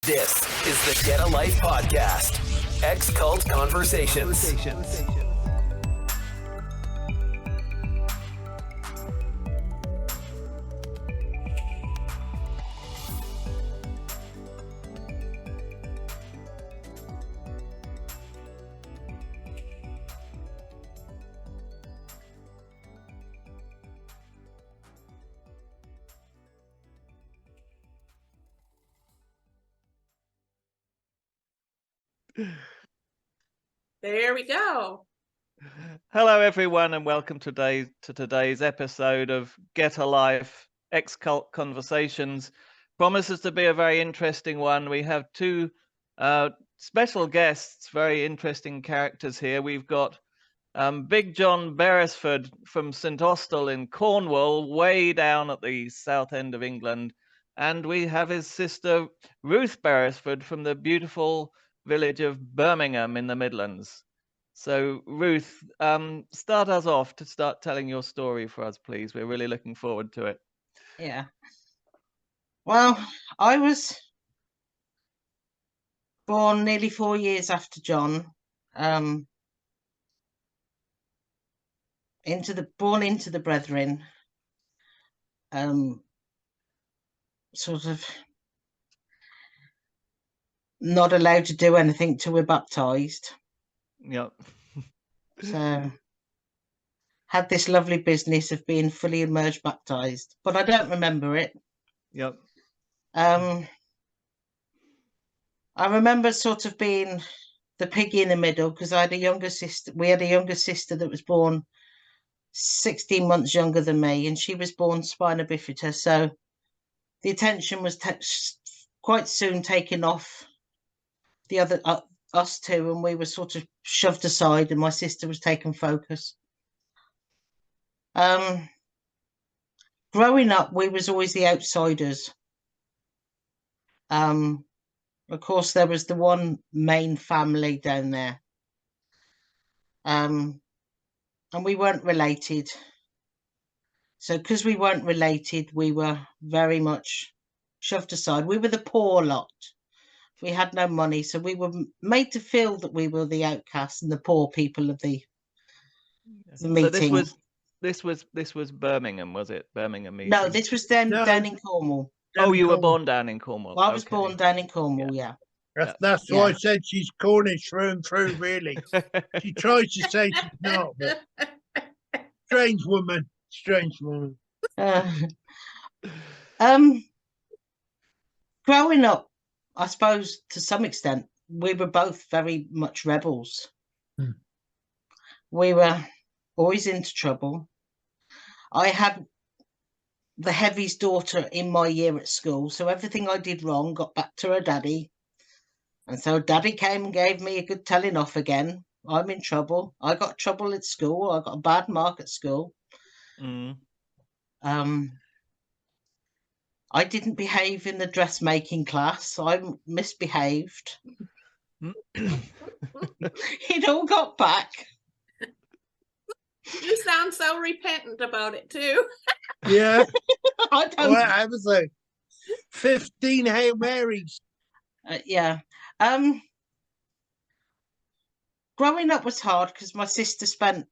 This is the Get a Life podcast. Ex-Cult Conversations. There we go. Hello, everyone, and welcome to today's episode of Get a Life Ex-Cult Conversations. Promises to be a very interesting one. We have two special guests, very interesting characters here. We've got Big John Beresford from St Austell in Cornwall, way down at the south end of England. And we have his sister, Ruth Beresford, from the beautiful village of Birmingham in the Midlands. So, Ruth, start us off to start telling your story for us, please. We're really looking forward to it. Yeah. Well, I was born nearly 4 years after John. Born into the Brethren. Sort of not allowed to do anything till we're baptised. Yep. So had this lovely business of being fully immersed baptised, but I don't remember it. Yep. I remember sort of being the piggy in the middle because I had a younger sister. We had a younger sister that was born 16 months younger than me, and she was born spina bifida. So the attention was quite soon taken off the other us two, and we were sort of shoved aside, and my sister was taken focus. Growing up, we was always the outsiders. Of course, there was the one main family down there, and we weren't related. So because we weren't related, we were very much shoved aside. We were the poor lot. We had no money, so we were made to feel that we were the outcasts and the poor people of the meeting. So this was Birmingham, was it? Birmingham meeting? No, this was down in Cornwall. Oh, you were born down in Cornwall. Well, I was born down in Cornwall, yeah. That's why I said she's Cornish through and through, really. She tries to say she's not, but strange woman. Growing up, I suppose to some extent, we were both very much rebels. We were always into trouble. I had the heaviest daughter in my year at school, so everything I did wrong got back to her daddy. And so daddy came and gave me a good telling off again. I'm in trouble. I got trouble at school. I got a bad mark at school. I didn't behave in the dressmaking class. I misbehaved. It all got back. You sound so repentant about it too. Yeah. I don't. Well, I was like 15 Hail Marys. Yeah. Growing up was hard because my sister spent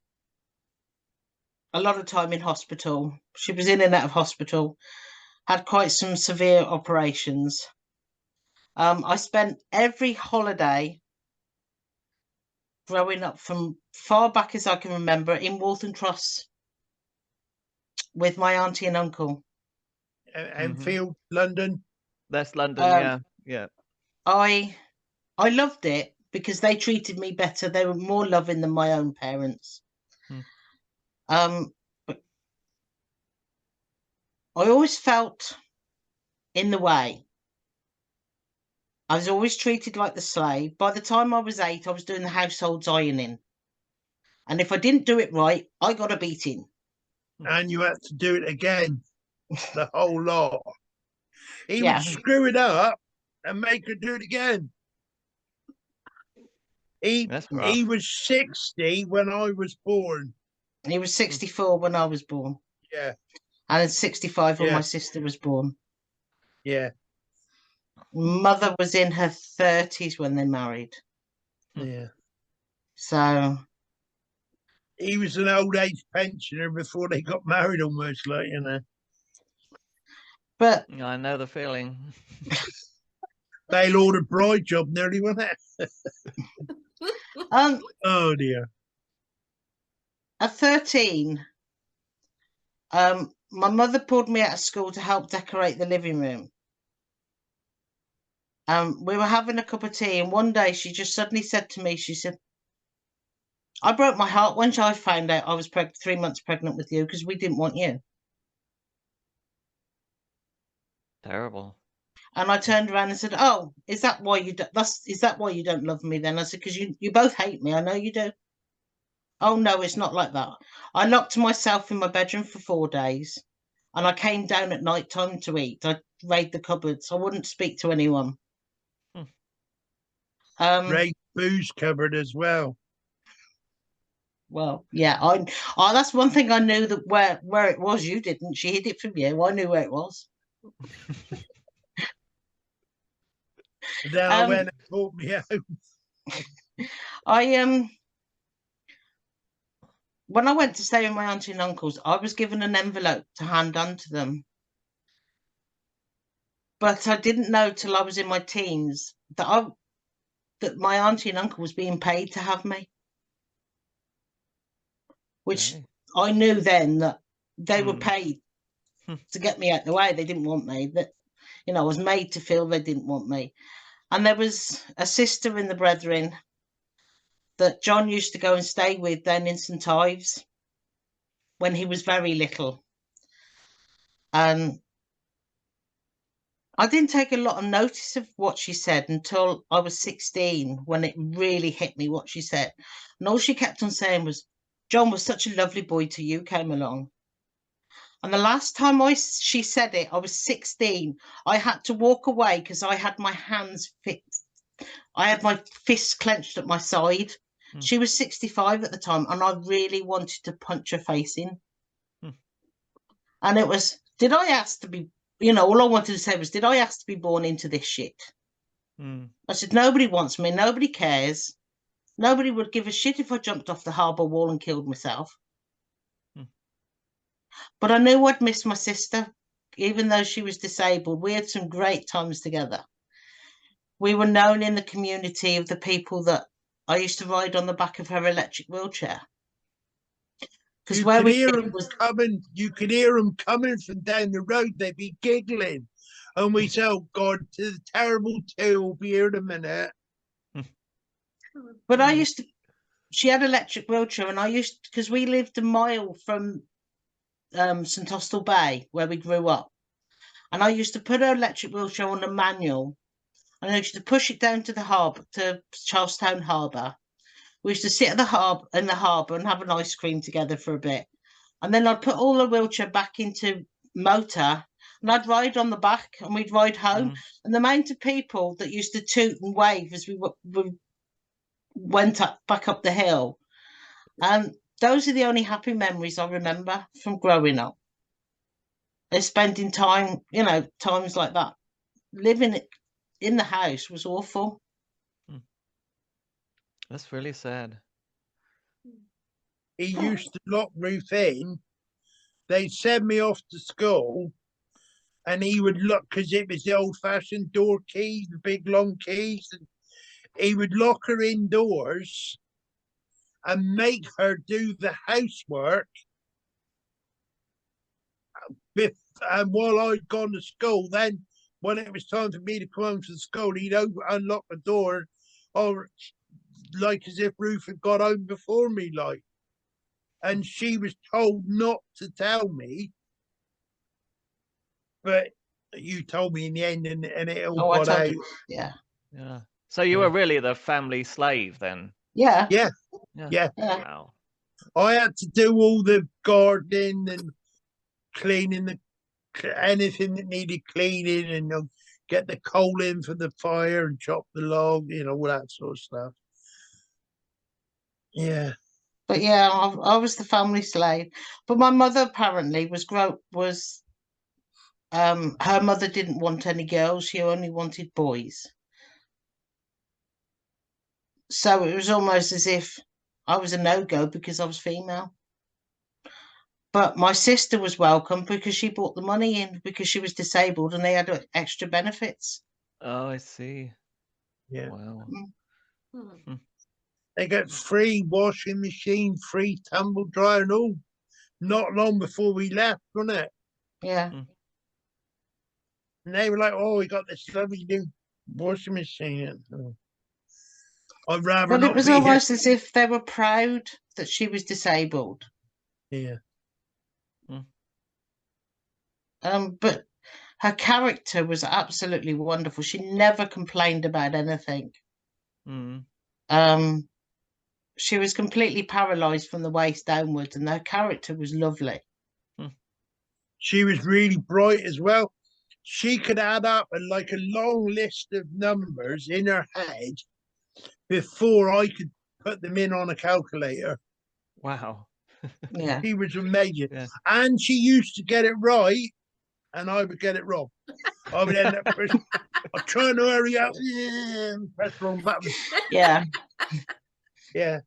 a lot of time in hospital. She was in and out of hospital, had quite some severe operations. I spent every holiday growing up from far back as I can remember in Waltham Cross with my auntie and uncle. Enfield, London. That's London, yeah. I loved it because they treated me better. They were more loving than my own parents. But I always felt in the way. I was always treated like the slave. By the time I was 8, I was doing the household's ironing. And if I didn't do it right, I got a beating. And you had to do it again. The whole lot. He would screw it up and make her do it again. He was 60 when I was born. He was 64 when I was born. Yeah. And 65 when my sister was born. Yeah. Mother was in her 30s when they married. Yeah. So He was an old age pensioner before they got married, almost like, you know. but I know the feeling. Bail order bride job nearly, wasn't it? Oh dear. at 13, my mother pulled me out of school to help decorate the living room. We were having a cup of tea, and one day she just suddenly said to me, she said, I broke my heart when I found out I was 3 months pregnant with you because we didn't want you. Terrible. And I turned around and said, "Oh, is that why you is that why you don't love me then?" I said, "Because you both hate me. I know you do." "Oh no, it's not like that." I locked myself in my bedroom for 4 days, and I came down at night time to eat. I raided the cupboards. I wouldn't speak to anyone. Raid booze cupboard as well. Well, yeah, that's one thing I knew, that where it was. You didn't. She hid it from you. I knew where it was. And then I went and bought me home. When I went to stay with my auntie and uncles, I was given an envelope to hand on to them. But I didn't know till I was in my teens that my auntie and uncle was being paid to have me. Which I knew then that they were paid to get me out of the way. They didn't want me. That, I was made to feel they didn't want me. And there was a sister in the brethren that John used to go and stay with down in St Ives when he was very little. And I didn't take a lot of notice of what she said until I was 16, when it really hit me what she said. And all she kept on saying was, "John was such a lovely boy till you came along." And the last time she said it, I was 16. I had to walk away because I had my hands fixed. I had my fists clenched at my side. She was 65 at the time, and I really wanted to punch her face in. And it was, did I ask to be, all I wanted to say was, did I ask to be born into this shit? I said, nobody wants me. Nobody cares. Nobody would give a shit if I jumped off the harbour wall and killed myself. But I knew I'd miss my sister, even though she was disabled. We had some great times together. We were known in the community of the people that I used to ride on the back of her electric wheelchair. Because you could hear them coming from down the road. They'd be giggling, and we said, "Oh God, the terrible two will be here in a minute." But she had an electric wheelchair, and because we lived a mile from St Austell Bay, where we grew up, and I used to put her electric wheelchair on a manual, and I used to push it down to the harbour, to Charlestown Harbour. We used to sit in the harbour and have an ice cream together for a bit. And then I'd put all the wheelchair back into motor, and I'd ride on the back, and we'd ride home. And the amount of people that used to toot and wave as we went back up the hill. And those are the only happy memories I remember from growing up. And spending time, times like that. Living in the house was awful. That's really sad. He used to lock Ruth in. They'd send me off to school, and he would look, because it was the old-fashioned door keys, the big long keys. And he would lock her indoors and make her do the housework. And while I'd gone to school, then when it was time for me to come home from school, he'd unlock the door, or like as if Ruth had got home before me, like. And she was told not to tell me, but you told me in the end, and it all got out. Yeah. So you were really the family slave then? Yeah. Wow. I had to do all the gardening and cleaning, anything that needed cleaning, and get the coal in for the fire and chop the log, all that sort of stuff. Yeah. But yeah, I was the family slave. But my mother apparently was Her mother didn't want any girls. She only wanted boys. So it was almost as if I was a no-go because I was female. But my sister was welcome because she brought the money in because she was disabled and they had extra benefits. Oh, I see. Yeah. Wow. Hmm. They got free washing machine, free tumble dryer and all. Not long before we left, wasn't it? Yeah. And they were like, "Oh, we got this lovely new washing machine." I'd rather But not it was be here. almost as if they were proud that she was disabled. Yeah. But her character was absolutely wonderful. She never complained about anything. Mm. She was completely paralysed from the waist downwards, and her character was lovely. She was really bright as well. She could add up like a long list of numbers in her head before I could put them in on a calculator. Wow. Yeah. She was amazing. Yeah. And she used to get it right, and I would get it wrong. I would end up I'm trying to hurry up. Yeah, press the wrong button. Yeah. Yeah.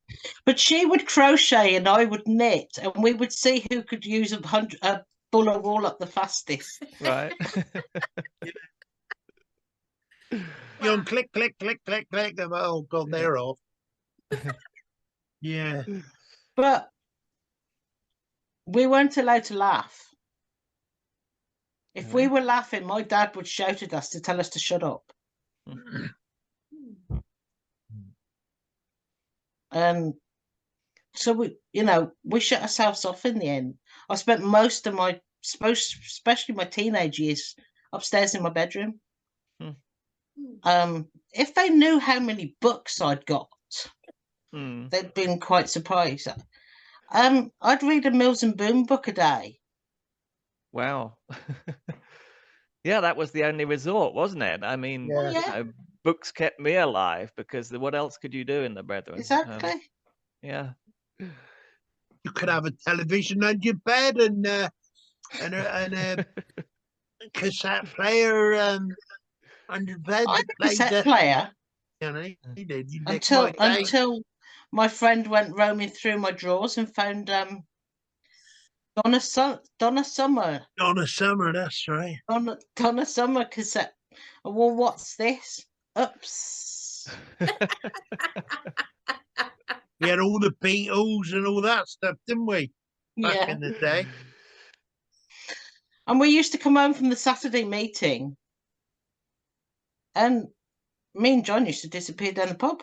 But she would crochet and I would knit, and we would see who could use a bull of wool up the fastest. Right. You know, click, click, click, click, click. Oh, God, they're off. Yeah. But we weren't allowed to laugh. If we were laughing, my dad would shout at us to tell us to shut up. And so we shut ourselves off in the end. I spent most of my, especially my teenage years, upstairs in my bedroom. If they knew how many books I'd got, they'd been quite surprised. I'd read a Mills and Boon book a day. Wow. Yeah, that was the only resort, wasn't it? I mean, Yeah. you know, books kept me alive because what else could you do in the brethren? Exactly. Yeah. You could have a television on your bed and a cassette player on your bed. I had a cassette player You know, you did. You until my friend went roaming through my drawers and found Donna Summer. Donna Summer, that's right. Donna Summer cassette. Well, what's this? Oops. We had all the Beatles and all that stuff, didn't we? Back in the day. And we used to come home from the Saturday meeting, and me and John used to disappear down the pub.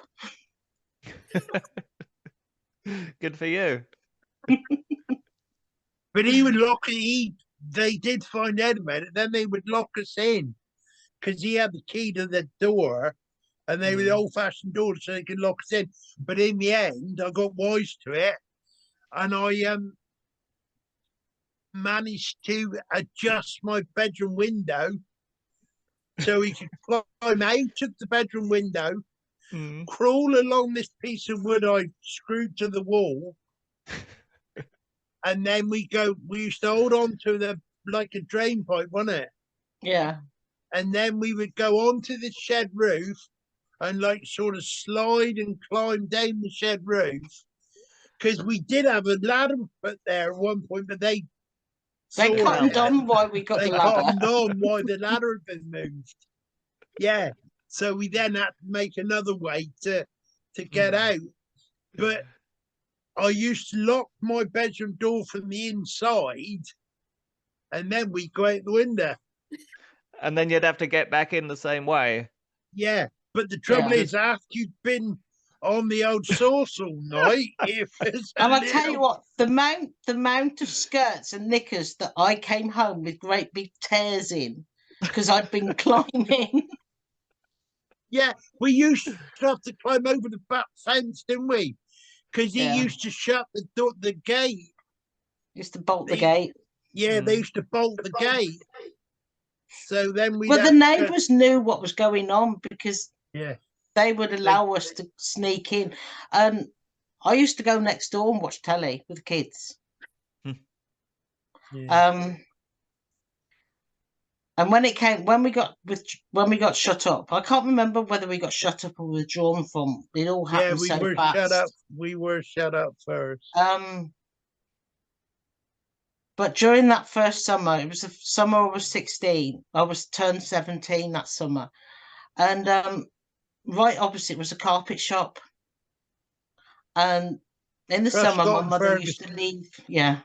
Good for you. But he would lock it. They did find out about it. Then they would lock us in because he had the key to the door, and they were the old-fashioned doors, so they could lock us in. But in the end, I got wise to it, and I managed to adjust my bedroom window so he could climb out of the bedroom window, crawl along this piece of wood I screwed to the wall, and then we used to hold on to like a drain pipe, wasn't it? Yeah. And then we would go onto the shed roof and like sort of slide and climb down the shed roof, because we did have a ladder put there at one point, but they cottoned on why we got the ladder. They cottoned on why the ladder had been moved. Yeah. So we then had to make another way to get out. But I used to lock my bedroom door from the inside, and then we'd go out the window. And then you'd have to get back in the same way. Yeah. But the trouble is, after you've been on the old sauce all night, and I tell you what, the amount of skirts and knickers that I came home with great big tears in because I'd been climbing. Yeah, we used to have to climb over the back fence, didn't we? Because he used to shut the gate. Used to bolt the gate. Yeah, they used to bolt the gate. So then we. But the neighbours knew what was going on because they would allow us to sneak in. And I used to go next door and watch telly with the kids. And when we got shut up, I can't remember whether we got shut up or withdrawn from. It all Yeah, happened we so were fast. shut up. We were shut up first. But during that first summer, it was the summer I was 16. I was turned 17 that summer, and right opposite was a carpet shop. And in the summer, my Prescott and mother used to Ferguson. leave. Yeah,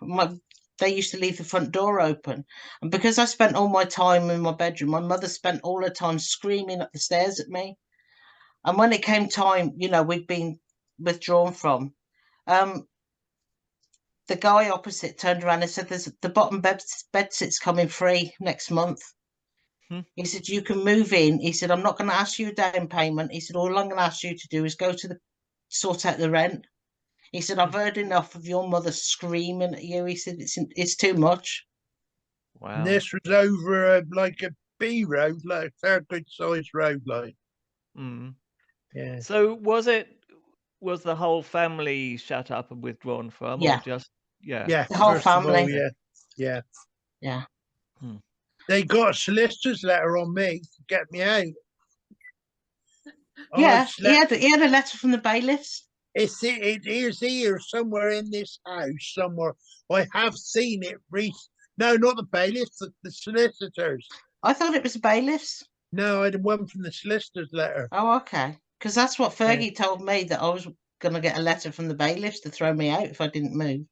they used to leave the front door open, and because I spent all my time in my bedroom, my mother spent all her time screaming up the stairs at me. And when it came time, we'd been withdrawn from. The guy opposite turned around and said, "There's the bottom bed sit's coming free next month." Hmm. He said, "You can move in." He said, "I'm not going to ask you a down payment." He said, "All I'm going to ask you to do is go to sort out the rent." He said, "I've heard enough of your mother screaming at you." He said, "It's too much." Wow. And this was over like a B road, like a fair good sized road, like. Mm. Yeah. So was the whole family shut up and withdrawn from, or Yeah. just Yeah, The whole first of all, family. yeah. Yeah. They got a solicitor's letter on me to get me out. Yeah, I slept. he had a letter from the bailiffs. It is here somewhere in this house somewhere. I have seen it. No, not the bailiffs, the solicitors. I thought it was the bailiffs. No, I had one from the solicitor's letter. Oh, okay. Because that's what Yeah. Fergie told me, that I was going to get a letter from the bailiffs to throw me out if I didn't move.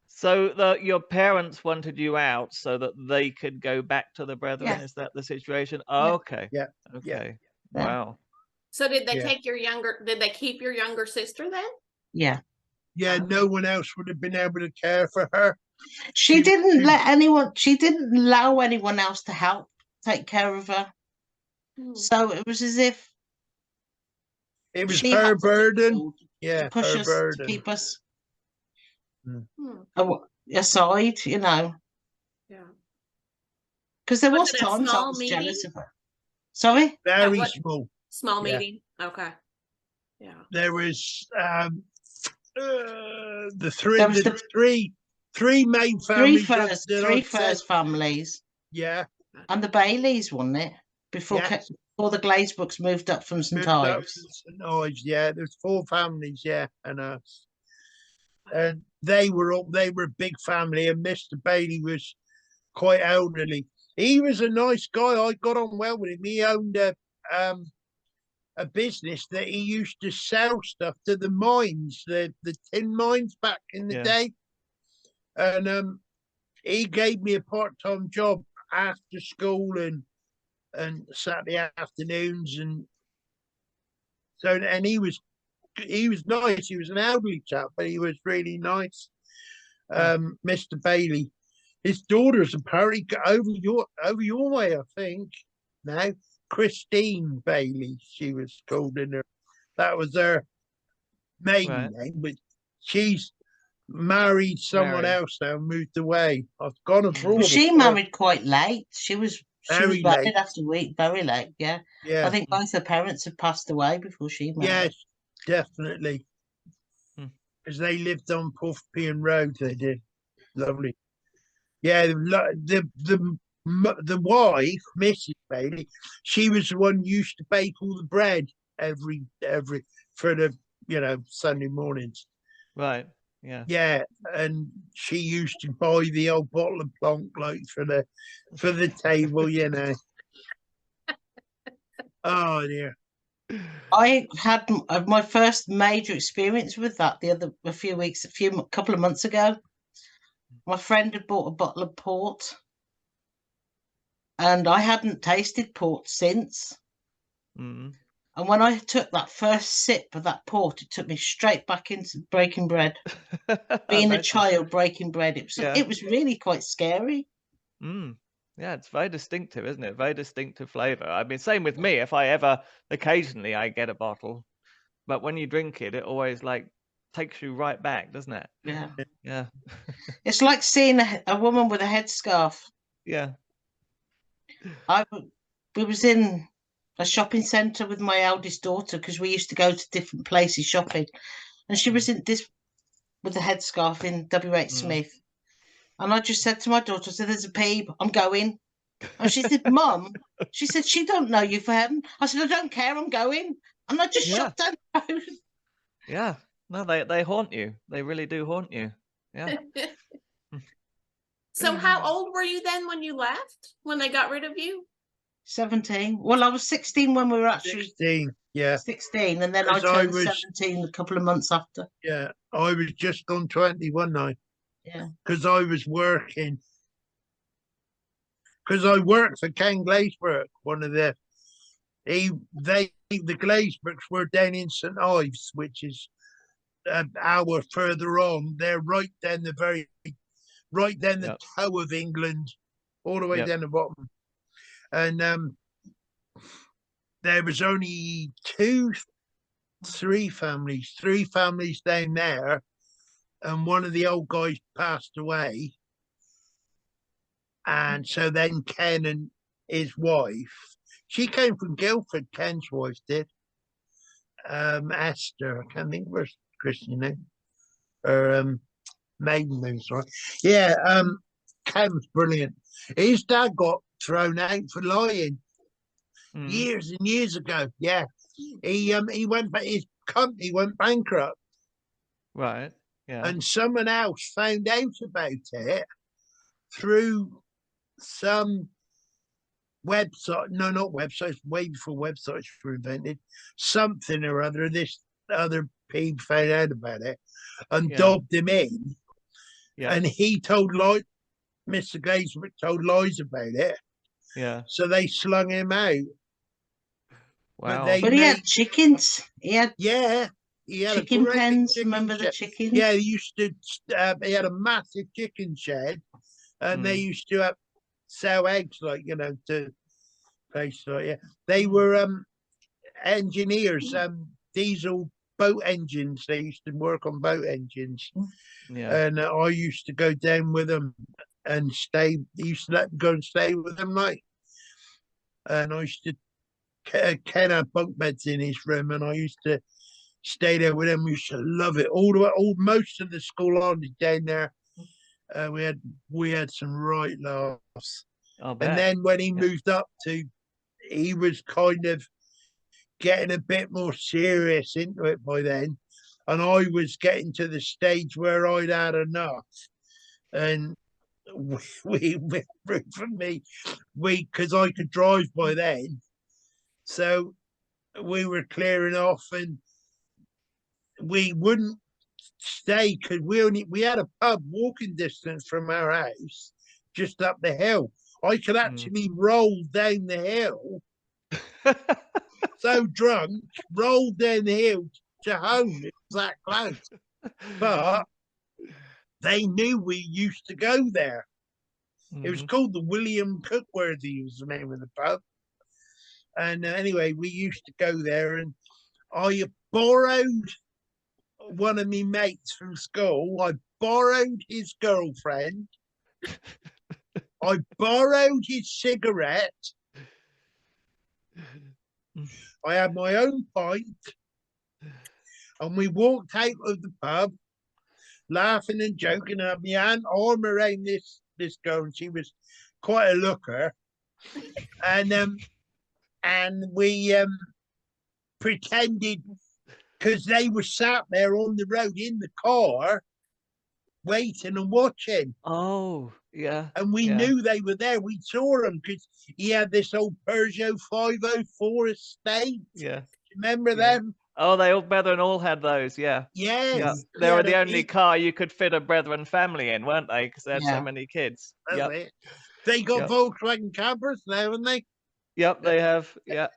So your parents wanted you out so that they could go back to the brethren. Yeah. Is that the situation? Oh, okay. Yeah. Okay. Yeah. Wow. So did they Yeah. did they keep your younger sister then? Yeah. Yeah, Oh. no one else would have been able to care for her. She didn't allow anyone else to help take care of her. Hmm. So it was as if It was she her had to do it burden. all Yeah, to push her us, burden. to keep us Hmm. aside, Yeah. Because there Was was it a times I small was meeting? jealous of her. Sorry? Very what- small. Small Yeah. meeting. Okay. Yeah. There was the There was three main three families Furse, that three I'd say. Furse families, Yeah, and the Baileys, wasn't it? Before Yes. before the Glazebrookes moved up from St moved up Ives. from St. Ives. Yeah, there's 4 families. Yeah, and us, and they were a big family. And Mr. Bailey was quite elderly. He was a nice guy. I got on well with him. He owned a business that he used to sell stuff to the mines, the tin mines back in the Yeah. day. And he gave me a part-time job after school and Saturday afternoons, and so, and he was nice. He was an elderly chap, but he was really nice. Mr. Bailey, his daughter's apparently over your way, I think. Now, Christine Bailey, she was called in her. That was her maiden name, but she's married someone else now, moved away. I've gone abroad. Well, she married quite late. She was Very married late. after week, very late. Yeah. Yeah. I think both her parents had passed away before she married. Yes, definitely. Hmm. Because they lived on Puffpian Road. They did. Lovely. Yeah, the wife, Mrs. Bailey, she was the one who used to bake all the bread every for the Sunday mornings. Right. Yeah. Yeah, and she used to buy the old bottle of plonk like for the table, Oh dear. I had my first major experience with that couple of months ago. My friend had bought a bottle of port, and I hadn't tasted port since. Mm. And when I took that first sip of that port, it took me straight back into breaking bread. Being a child breaking bread, it was really quite scary. Mm. Yeah, it's very distinctive, isn't it? Very distinctive flavor. I mean, same with me. If I ever, occasionally, I get a bottle, but when you drink it, it always takes you right back, doesn't it? Yeah. Yeah. It's like seeing a woman with a headscarf. Yeah. We was in a shopping centre with my eldest daughter because we used to go to different places shopping, and she was in this with a headscarf in WH Smith, and I just said to my daughter, "So there's a peep, I'm going." And she said, Mum, she said, she don't know you for heaven. I said, I don't care, I'm going. And I just Yeah. shot down the road. Yeah. No, they haunt you. They really do haunt you. Yeah. So how old were you then when you left? When they got rid of you? 17. Well, I was 16 when we were actually 16. Yeah. 16, and then I 'Cause I turned was- 17 a couple of months after. Yeah. I was just on 20 one night Yeah. because I was working. Because I worked for Ken Glazebrook, one of the the Glazebrook's were down in St Ives, which is an hour further on. They're right down the Yep. toe of England, all the way Yep. down the bottom. And there was only three families down there, and one of the old guys passed away. And so then Ken and his wife, she came from Guildford, Ken's wife did. Esther, I can't think of her Christian name. Or maiden name, sorry. Yeah, Ken's brilliant. His dad got thrown out for lying Mm. years and years ago. Yeah. He went, but his company went bankrupt, Right. Yeah. and someone else found out about it through some website. No, not websites. Way before websites were invented. Something or other. This other pig found out about it and Yeah. dobbed him in, Yeah. and he told lies. Mr. Glazebrook told lies about it, Yeah. so they slung him out. Wow. they But he made had chickens. He had Yeah, he had chicken a great big pens. chicken Remember the shed. chickens? Yeah, he used to. He had a massive chicken shed, and they used to sell eggs, like to places like They were engineers, diesel boat engines. They used to work on boat engines, Yeah. and I used to go down with them and stay. He used to let me go and stay with them, like, and I used to. Ken had bunk beds in his room, and I used to stay there with him. We used to love it. Most of the school armies down there. We had some right laughs. I'll bet. And then when he Yeah. moved up he was kind of getting a bit more serious into it by then, and I was getting to the stage where I'd had enough, and we for me, because I could drive by then, so we were clearing off, and we wouldn't stay because we had a pub walking distance from our house, just up the hill. I could actually roll down the hill, so drunk, roll down the hill to home. It was that close. But they knew we used to go there. It was called the William Cookworthy, was the name of the pub. And anyway, we used to go there, and I borrowed one of my mates from school. I borrowed his girlfriend. I borrowed his cigarette. I had my own pint, and we walked out of the pub, laughing and joking. And I had my arm around this girl, and she was quite a looker. And we pretended, because they were sat there on the road in the car, waiting and watching. Oh, yeah. And we knew they were there. We saw them because he had this old Peugeot 504 estate. Yeah. Remember them? Oh, Brethren all had those. Yeah. Yes. Yeah. He They were had the a only big- car you could fit a Brethren family in, weren't they? Because they had so Yeah. many kids. That's Yep. it. They got Yep. Volkswagen campers now, haven't they? Yep, they have. Yeah.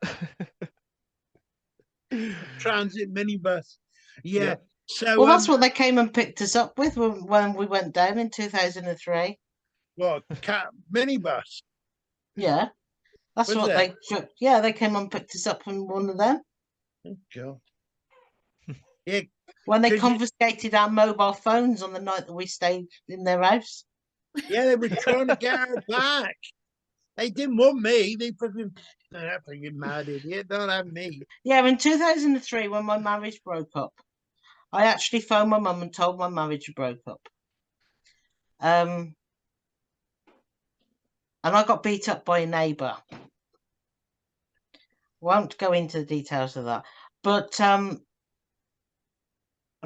Transit minibus. Yeah. Yeah. So Well, that's what they came and picked us up with when we went down in 2003. what minibus? Yeah. That's Was what it? they came and picked us up in one of them. Oh, God. Yeah. When they Did you- confiscated our mobile phones on the night that we stayed in their house. Yeah, they were trying to get her back. They didn't want me. They fucking mad idiot. Don't have me. Yeah, in 2003, when my marriage broke up, I actually phoned my mum and told my marriage broke up. And and I got beat up by a neighbour. Won't go into the details of that, but a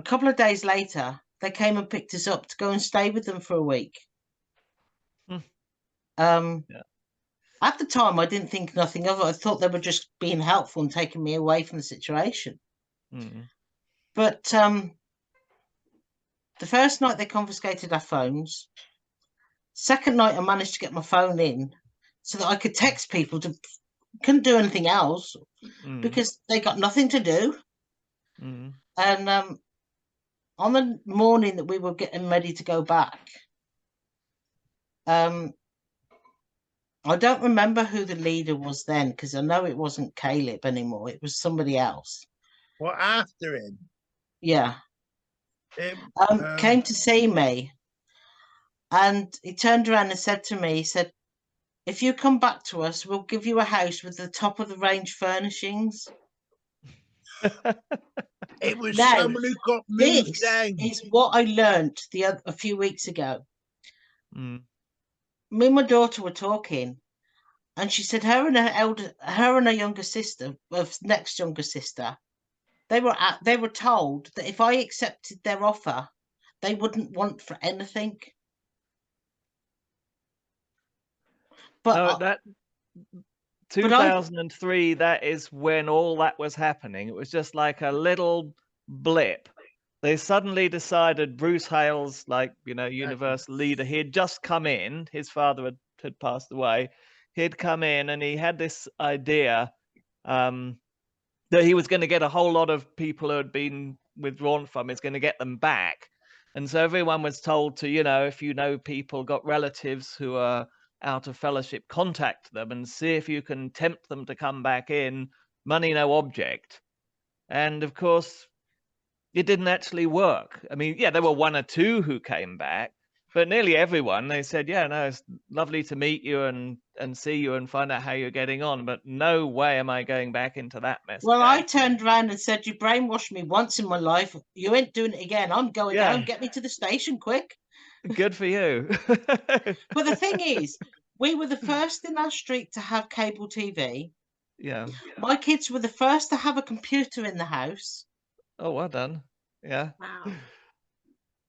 couple of days later, they came and picked us up to go and stay with them for a week. Yeah. At the time, I didn't think nothing of it. I thought they were just being helpful and taking me away from the situation. But the first night they confiscated our phones. Second night, I managed to get my phone in so that I could text people. Couldn't do anything else because they got nothing to do. And on the morning that we were getting ready to go back, I don't remember who the leader was then, because I know it wasn't Caleb anymore. It was somebody else. Well, after him. Yeah. Came to see me. And he turned around and said to me, he said, if you come back to us, we'll give you a house with the top of the range furnishings. It was Now, someone who got moved this down. is what I learnt a few weeks ago. Mm. Me and my daughter were talking, and she said her and her younger sister, next younger sister, they were told that if I accepted their offer, they wouldn't want for anything. But No, that 2003, that is when all that was happening. It was just like a little blip. They suddenly decided Bruce Hale's, like, you know, universal leader, he had just come in. His father had passed away. He'd come in and he had this idea that he was going to get a whole lot of people who had been withdrawn from, he's going to get them back. And so everyone was told to, you know, if you know people, got relatives who are out of fellowship, contact them and see if you can tempt them to come back in, money no object. And of course, it didn't actually work. I mean, yeah, there were one or two who came back, but nearly everyone, they said, yeah, no, it's lovely to meet you and see you and find out how you're getting on, but no way am I going back into that mess. Well, I turned around and said, you brainwashed me once in my life. You ain't doing it again. I'm going down. Get me to the station quick. Good for you. But the thing is, we were the first in our street to have cable TV. Yeah. My kids were the first to have a computer in the house. Oh, well done. Yeah.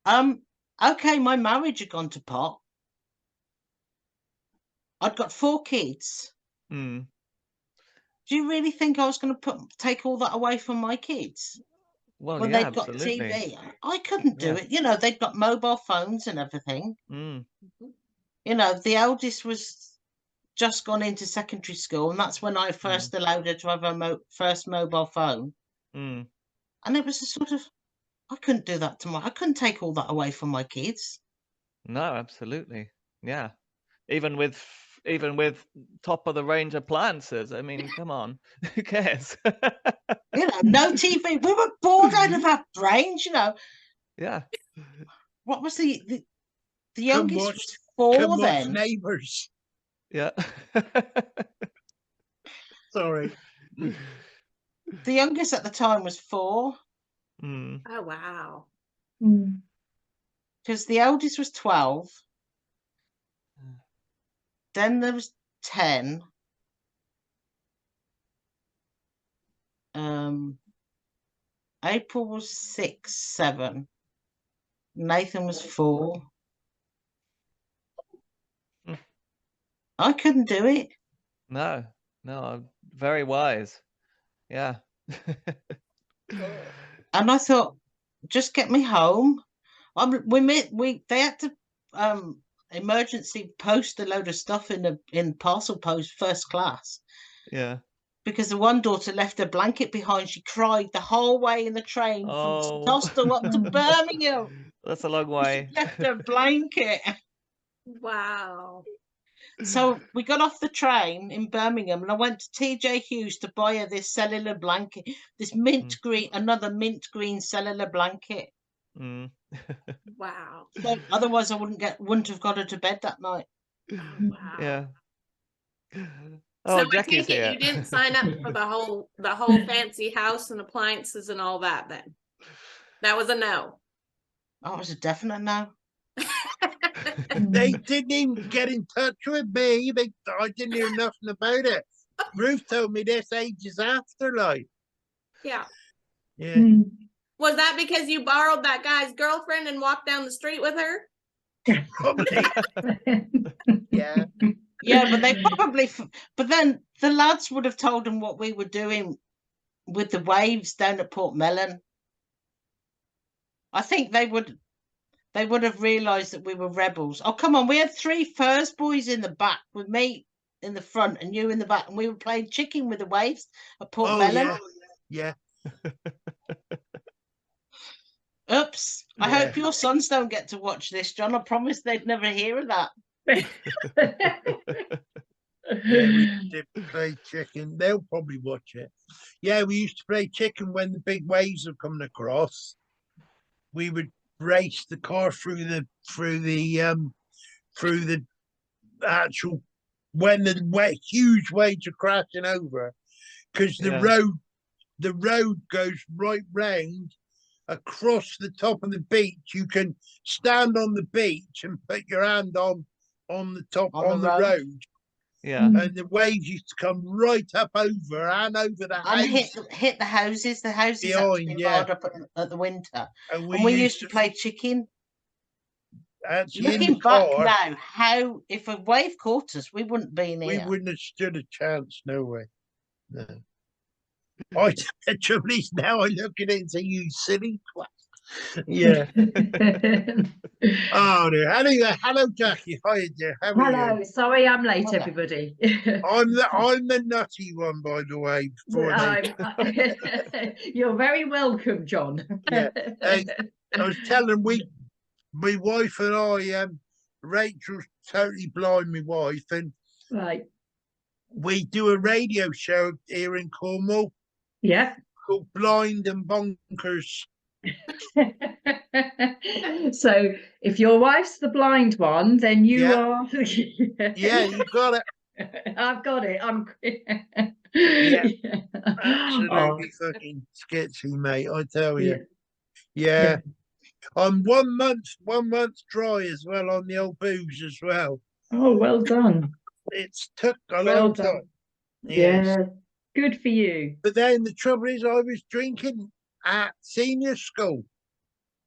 Wow. Okay, my marriage had gone to pot. I'd got 4 kids. Mm. Do you really think I was going to take all that away from my kids? Well, when yeah, they'd got absolutely. TV? I couldn't do it. You know, they'd got mobile phones and everything. Mm. You know, the eldest was just gone into secondary school, and that's when I first allowed her to have her first mobile phone. Mm. And it was a sort of, I couldn't do that I couldn't take all that away from my kids. No, absolutely. Yeah. Even with top of the range appliances. I mean, come on. Who cares? You know, no TV. We were bored out of our brains, you know. Yeah. What was the youngest was 4 then? Neighbours. Yeah. Sorry. The youngest at the time was 4. Mm. Oh, wow. Because the eldest was 12. Then there was 10. April was 6, 7. Nathan was 4. I couldn't do it. No, very wise. Yeah. And I thought, just get me home. They had to emergency post a load of stuff in parcel post first class. Yeah. Because the one daughter left her blanket behind. She cried the whole way in the train from Austell up to Birmingham. That's a long way. She left her blanket. Wow. So we got off the train in Birmingham, and I went to TJ Hughes to buy her this cellular blanket, this another mint green cellular blanket. Mm. Wow. So otherwise, I wouldn't have got her to bed that night. Oh, wow. Yeah. So Oh, Jackie's I take it here. you didn't sign up for the whole fancy house and appliances and all that then? That was a no. That was a definite no. They didn't even get in touch with me. I didn't hear nothing about it. Ruth told me this ages after, like. Yeah. Yeah. Was that because you borrowed that guy's girlfriend and walked down the street with her? Probably. Yeah. Yeah, but they probably. But then the lads would have told them what we were doing with the waves down at Port Mellon. I think they would have realised that we were rebels. Oh, come on. We had 3 Furse boys in the back with me in the front and you in the back. And we were playing chicken with the waves at Port Mellon. Yeah. Oops. I hope your sons don't get to watch this, John. I promise they'd never hear of that. Yeah, we did play chicken. They'll probably watch it. Yeah, we used to play chicken when the big waves were coming across. We would race the car through the actual when the huge waves are crashing over, because the road goes right round across the top of the beach. You can stand on the beach and put your hand on the top on the road. Yeah. And the waves used to come right up over and over the house. And hit the houses. The houses behind, hard up at the winter. And we used to play chicken. Actually, Looking back now, if a wave caught us, we wouldn't be in here. We wouldn't have stood a chance. No way. No. The trouble is now I look at it and say, you silly twat. Yeah. Oh dear. Anyway, hello Jackie. Hi dear. How are Hello. you? Sorry I'm late, everybody. I'm the nutty one, by the way. You're very welcome, John. Yeah. I was telling my wife and I, Rachel's totally blind, my wife, and right. We do a radio show here in Cornwall. Yeah. Called Blind and Bonkers. So if your wife's the blind one, then you are. Yeah, you got it. I've got it. I'm. Absolutely fucking sketchy, mate. I tell you. Yeah. I'm 1 month dry as well on the old booze as well. Oh, well done. It's took a long time. Yeah. Good for you. But then the trouble is, I was drinking at senior school.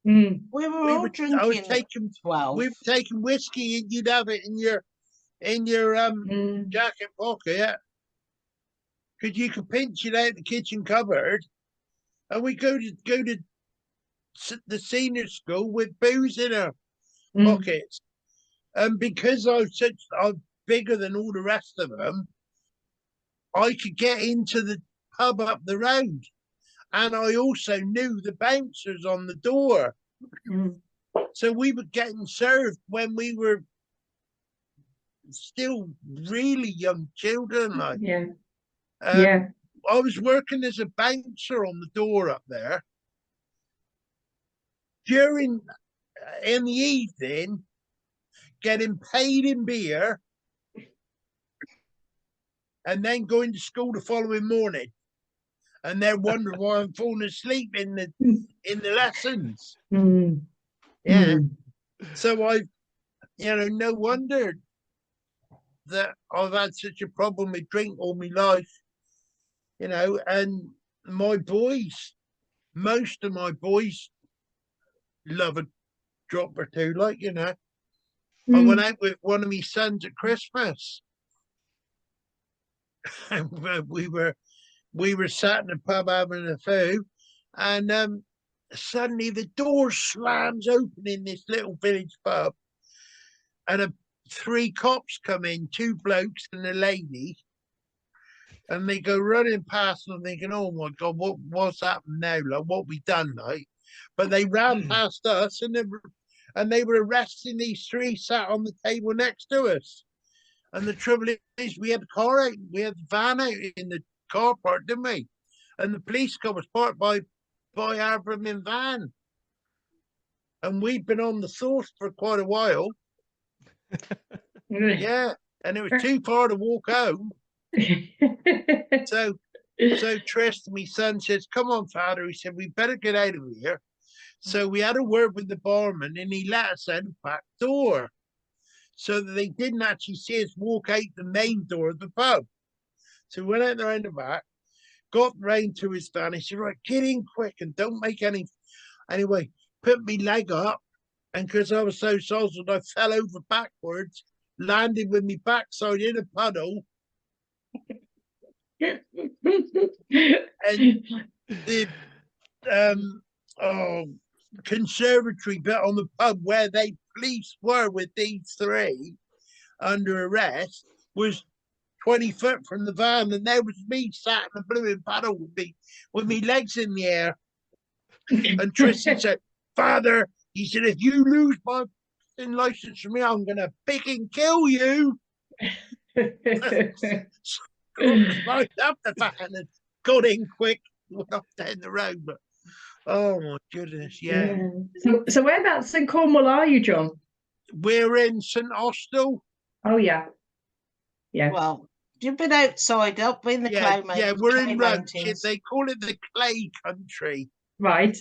We were all drinking. I was taking 12. We were taking whiskey, and you'd have it in your jacket pocket, because you could pinch it out the kitchen cupboard, and we go to the senior school with booze in our pockets, and because I'm bigger than all the rest of them, I could get into the pub up the road, and I also knew the bouncers on the door. So we were getting served when we were still really young children. Like, I was working as a bouncer on the door up there. In the evening, getting paid in beer, and then going to school the following morning, and they're wondering why I'm falling asleep in the lessons. Yeah. So no wonder that I've had such a problem with drink all my life, and my boys, most of my boys love a drop or two, I went out with one of my sons at Christmas. And we were sat in the pub having a few, and suddenly the door slams open in this little village pub, and 3 cops come in, 2 blokes and a lady, and they go running past, and I'm thinking, oh my God, what's happened now? Like, what we done, like? But they ran past us, and they were arresting these 3 sat on the table next to us. And the trouble is, we had the van out in the car park, didn't we? And the police car was parked by our blooming van. And we'd been on the source for quite a while. Yeah, and it was too far to walk home. So Tristan, my son, says, come on, Father. He said, we better get out of here. So we had a word with the barman, and he let us out the back door. so that they didn't actually see us walk out the main door of the pub. So we went out there in the back, got round to his van. He said, right, get in quick and don't make any. Anyway, put me leg up, and because I was so sozzled, I fell over backwards, landed with me backside in a puddle. And the conservatory bit on the pub where they police were with these three under arrest was 20 foot from the van, and there was me sat in a blooming puddle with me legs in the air. And Tristan said, Father, he said, if you lose my license from me, I'm gonna pick and kill you. Right up the van and got in quick, went off down the road. But oh my goodness, yeah. So whereabouts in Cornwall are you, John? We're in St Austell. Oh yeah. Well, you've been outside up in the clay mountains. Yeah, we're clay in mountains. They call it the clay country. Right.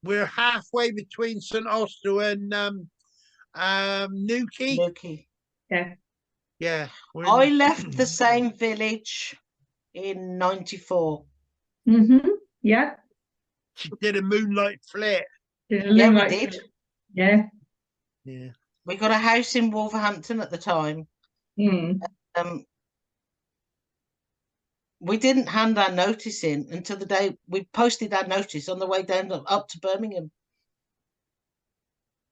We're halfway between St Austell and Newquay. Newquay. Yeah. Yeah. I left the same village in '94. Yeah. She did a moonlight flare. Yeah, we did. Yeah. Yeah. We got a house in Wolverhampton at the time. We didn't hand our notice in until the day we posted our notice on the way down up to Birmingham.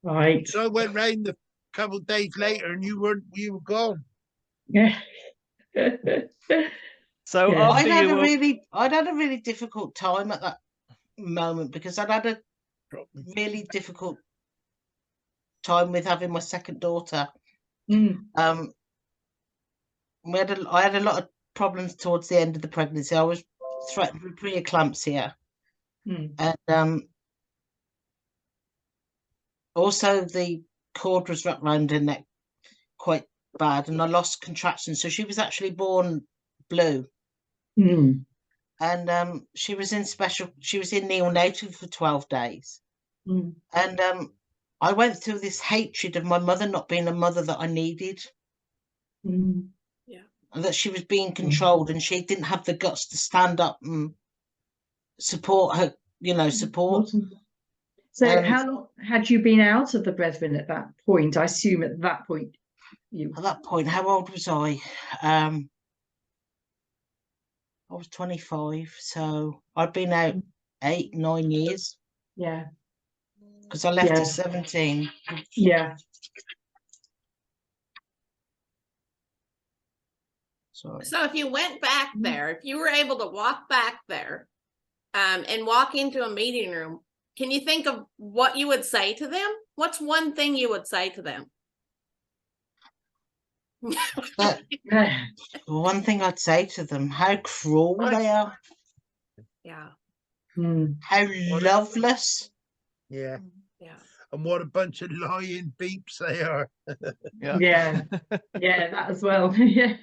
Right. So I went round a couple of days later, and you were gone. Yeah. So Yeah. after I'd had a really difficult time at that moment because I'd had a really difficult time with having my second daughter. I had a lot of problems towards the end of the pregnancy. I was threatened with preeclampsia, and also the cord was wrapped around her neck quite bad, and I lost contractions. So she was actually born blue, and she was in neonatal for 12 days, and I went through this hatred of my mother not being a mother that I needed. And that she was being controlled, and she didn't have the guts to stand up and support her, support. So how long had you been out of the brethren at that point? I assume at that point At that point, how old was I? I was 25, so I'd been out 8-9 years. Yeah. Because I left at 17. Yeah. Sorry. So if you went back there, if you were able to walk back there and walk into a meeting room, can you think of what you would say to them? What's one thing you would say to them? One thing I'd say to them, how cruel they are. Yeah. How loveless. Yeah. Yeah. And what a bunch of lying beeps they are. Yeah, that as well. Yeah.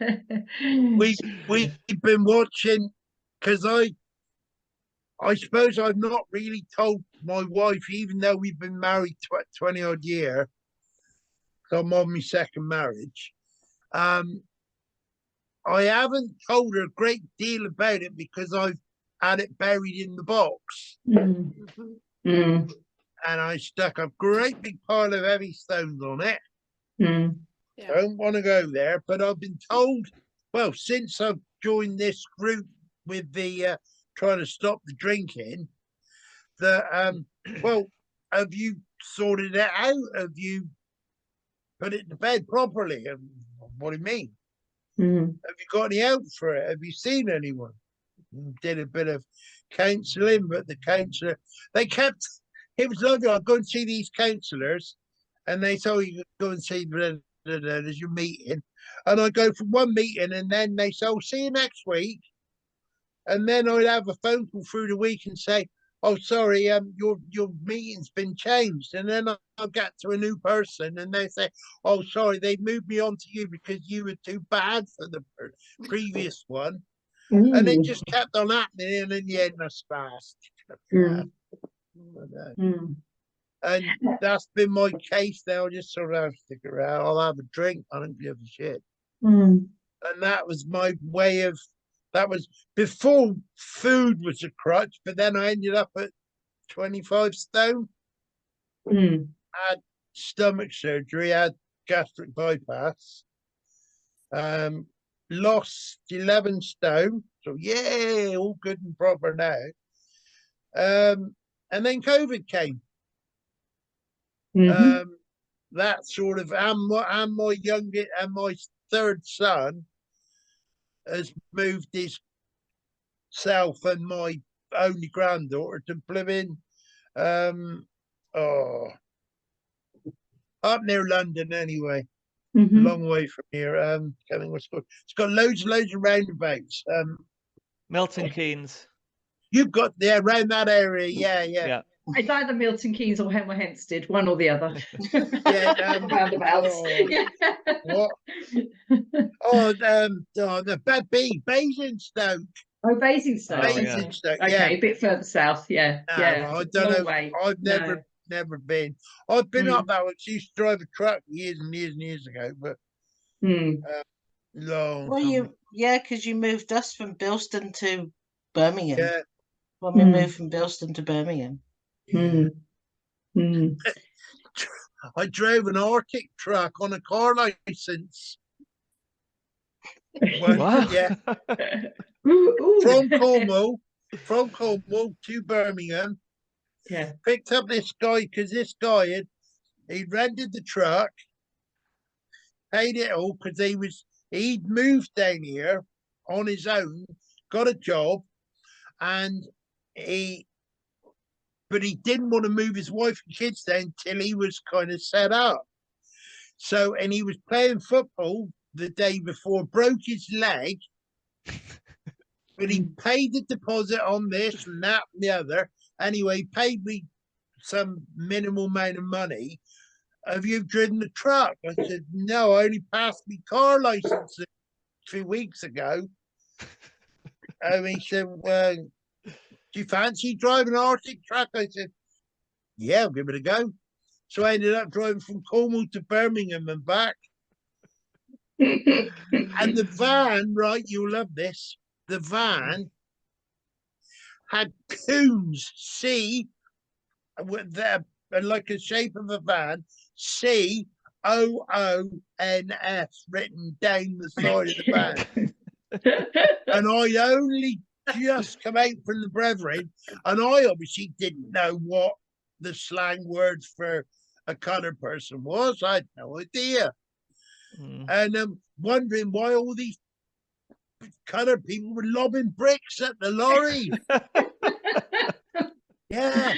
We've been watching, because I suppose I've not really told my wife, even though we've been married 20 odd year. So I'm on my second marriage. I haven't told her a great deal about it because I've had it buried in the box. And I stuck a great big pile of heavy stones on it. Yeah. I don't want to go there, but I've been told, well, since I've joined this group with the trying to stop the drinking, that, well, have you sorted it out? Have you put it to bed properly? What do you mean? Have you got any help for it? Have you seen anyone? Did a bit of counselling, but the counsellor, it was lovely. I'll go and see these counsellors, and they tell you go and see there's your meeting, and I go for one meeting, and then they say, "Oh, see you next week," and then I'd have a phone call through the week and say, "Oh, sorry, your meeting's been changed," and then I'll get to a new person, and they say, "Oh, sorry, they moved me on to you because you were too bad for the previous one," and it just kept on happening, and in the end, I spazzed. And that's been my case now. I just sort of stick around. I'll have a drink. I don't give a shit. Mm. And that was my way of, that was before food was a crutch, but then I ended up at 25 stone. Mm. Had stomach surgery, had gastric bypass. Lost 11 stone. So yeah, all good and proper now. And then COVID came. Mhm. That sort of, and my youngest and my third son has moved himself and my only granddaughter to Plymouth, up near London anyway, a Mhm. long way from here. Can't think what's called. It's got loads of roundabouts. Milton Keynes. You've got there around that area, yeah. It's either Milton Keynes or Hemel Hempstead, one or the other. Yeah, Roundabouts. what? Oh, the Basingstoke. Oh, Basingstoke. Oh, yeah. Basingstoke, Okay, yeah. a bit further south. Yeah, yeah. I don't Long know. way. I've No. never been. I've been Mm. up that way. I used to drive a truck years and years and years ago, but Mm. long. Well, because you moved us from Bilston to Birmingham. Yeah. When we Mm. moved from Bilston to Birmingham. Mm. Mm. I drove an Arctic truck on a car license. What? Yeah. Ooh. From Cornwall to Birmingham. Yeah. Picked up this guy because this guy he'd rented the truck, paid it all because he'd moved down here on his own, got a job, and but he didn't want to move his wife and kids down till he was kind of set up. So, and he was playing football the day before, broke his leg, but he paid the deposit on this and that and the other. Anyway, paid me some minimal amount of money. Have you driven the truck? I said, no, I only passed my car license 2 weeks ago. And he said, well, do you fancy driving an Arctic truck? I said, yeah, I'll give it a go. So I ended up driving from Cornwall to Birmingham and back. And the van, right, you'll love this. The van had coons, C, with their, like a shape of a van, COONS written down the side of the van. And I only just come out from the Brethren, and I obviously didn't know what the slang words for a colored person was. I had no idea. And wondering why all these colored people were lobbing bricks at the lorry. Yeah.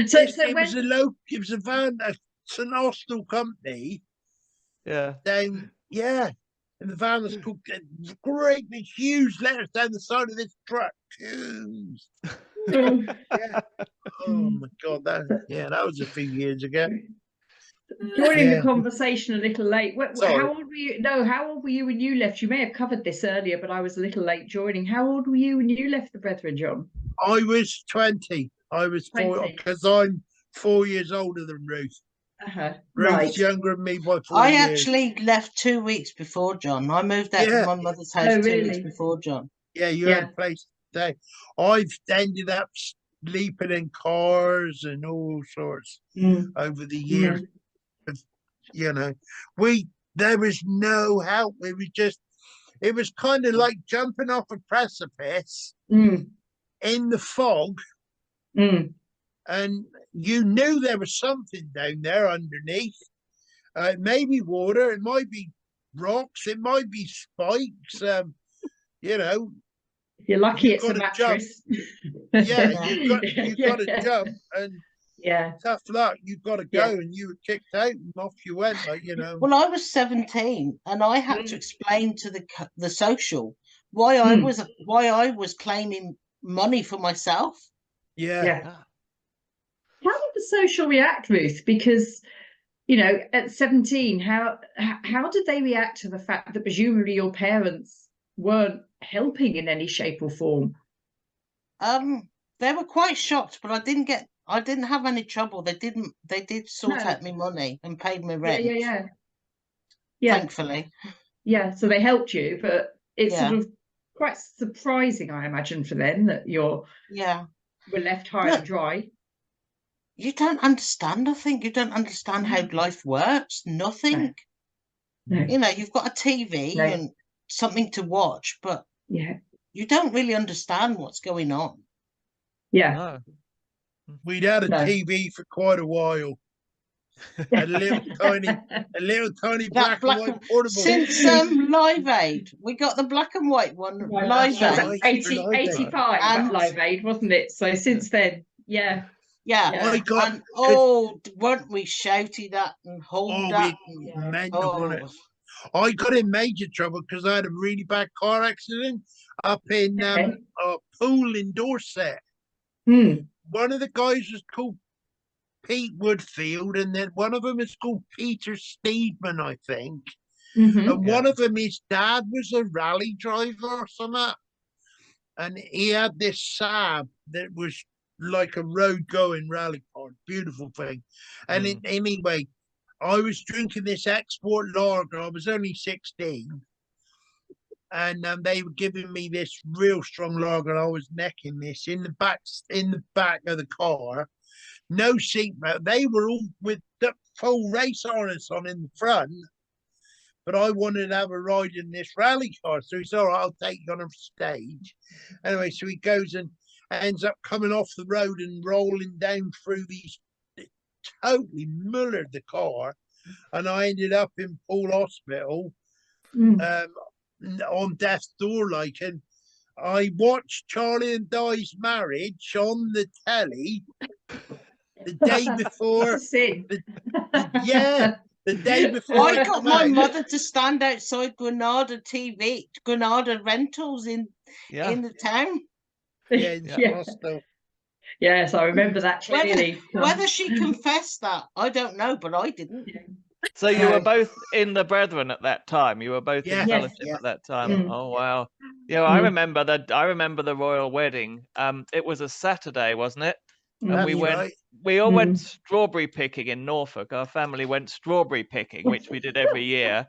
So it was a van, it's an Austell company. Yeah. Down, yeah. And the van was called great big huge letters down the side of this truck. Yeah. Oh my God, that was a few years ago. Joining the conversation a little late. Sorry. How old were you? No, how old were you when you left? You may have covered this earlier, but I was a little late joining. How old were you when you left the Brethren, John? I was 20. I was 4 because I'm 4 years older than Ruth. Ruth's Right. younger than me by 4 I years. actually left 2 weeks before John. I moved out of my mother's house 2 weeks before John. Yeah, you had a place to stay. I've ended up sleeping in cars and all sorts over the years. You know, there was no help. It was kind of like jumping off a precipice in the fog. And you knew there was something down there underneath. It may be water, it might be rocks, it might be spikes. You know, if you're lucky, it's a mattress. Yeah, you've got to jump, and tough luck. You've got to go, and you were kicked out, and off you went. Like, you know. Well, I was 17, and I had to explain to the social why I was claiming money for myself. Yeah. How did the social react, Ruth? Because, you know, at 17, how did they react to the fact that presumably your parents weren't helping in any shape or form? They were quite shocked, but I didn't get I didn't have any trouble. They did sort No. out my money and paid me Yeah, rent. yeah. Thankfully. Yeah, so they helped you, but it's Yeah. sort of quite surprising, I imagine, for them that were left high and dry. You don't understand, I think. You don't understand how life works. Nothing. No. You know, you've got a TV and something to watch, but you don't really understand what's going on. Yeah. No. We'd had a TV for quite a while. A little tiny black and white portable. Since Live Aid, we got the black and white one. Live Aid, 85 and Live Aid, wasn't it? So since then, yeah. I got. And, weren't we shouted at and hauled at? I got in major trouble because I had a really bad car accident up in a pool in Dorset. One of the guys was called Pete Woodfield, and then one of them is called Peter Steedman, I think. And one of them, his dad was a rally driver or something, and he had this Saab that was like a road-going rally car, beautiful thing. And anyway, I was drinking this export lager. I was only 16, and they were giving me this real strong lager. And I was necking this in the back of the car. No seatbelt. They were all with the full race harness on in the front, but I wanted to have a ride in this rally car. So he said, all right, I'll take you on a stage. Anyway, so he goes and ends up coming off the road and rolling down through these, totally mullered the car. And I ended up in Poole Hospital on death's door, like, and I watched Charlie and Di's marriage on the telly the day before. The day before I got my mother to stand outside Granada Rentals in the town. Austell. Yes, I remember that clearly. Whether she confessed that, I don't know, but I didn't. So you were both in the Brethren at that time. You were both in fellowship at that time. Oh wow! Yeah, I remember that. I remember the royal wedding. It was a Saturday, wasn't it? And we all went strawberry picking in Norfolk. Our family went strawberry picking, which we did every year.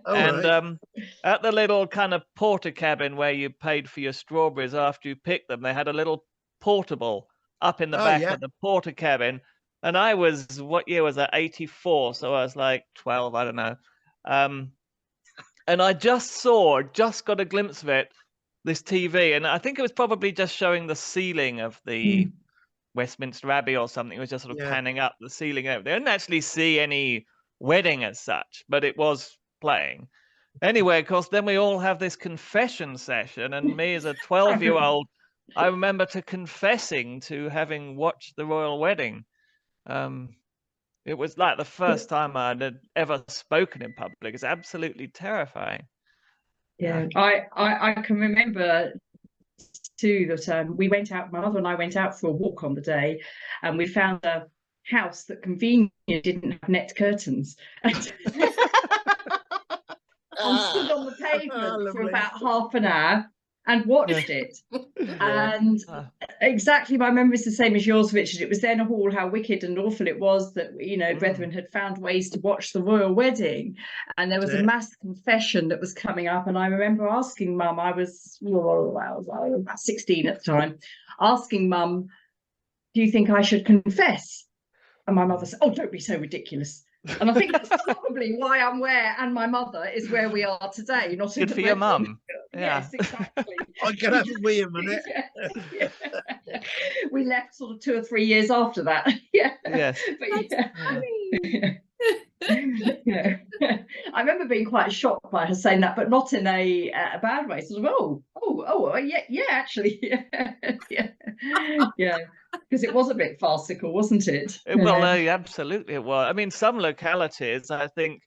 At the little kind of porter cabin where you paid for your strawberries after you picked them, they had a little portable up in the back of the porter cabin. And I was, what year was that? 84. So I was like 12, I don't know. And I just got a glimpse of it, this TV. And I think it was probably just showing the ceiling of the Westminster Abbey or something. It was just sort of panning up the ceiling over there. I didn't actually see any wedding as such, but it was playing. Anyway, of course, then we all have this confession session. And me as a 12-year-old, I remember confessing to having watched the royal wedding. It was like the first time I had ever spoken in public. It's absolutely terrifying. I can remember too that my mother and I went out for a walk on the day, and we found a house that conveniently didn't have net curtains. I stood on the pavement for about half an hour and watched it. And exactly my memory is the same as yours, Richard. It was then a hall how wicked and awful it was that, Brethren had found ways to watch the royal wedding. And there was a mass confession that was coming up. And I remember asking Mum, I was about 16 at the time, asking Mum, do you think I should confess? And my mother said, oh, don't be so ridiculous. And I think that's probably why I'm where, and my mother is where we are today. Not good for your mum. Yes, exactly. I can have a wee a minute. We left sort of 2 or 3 years after that. Yes. But I remember being quite shocked by her saying that, but not in a bad way. Sort of, actually, because it was a bit farcical, wasn't it? Well, absolutely it was. I mean, some localities, I think,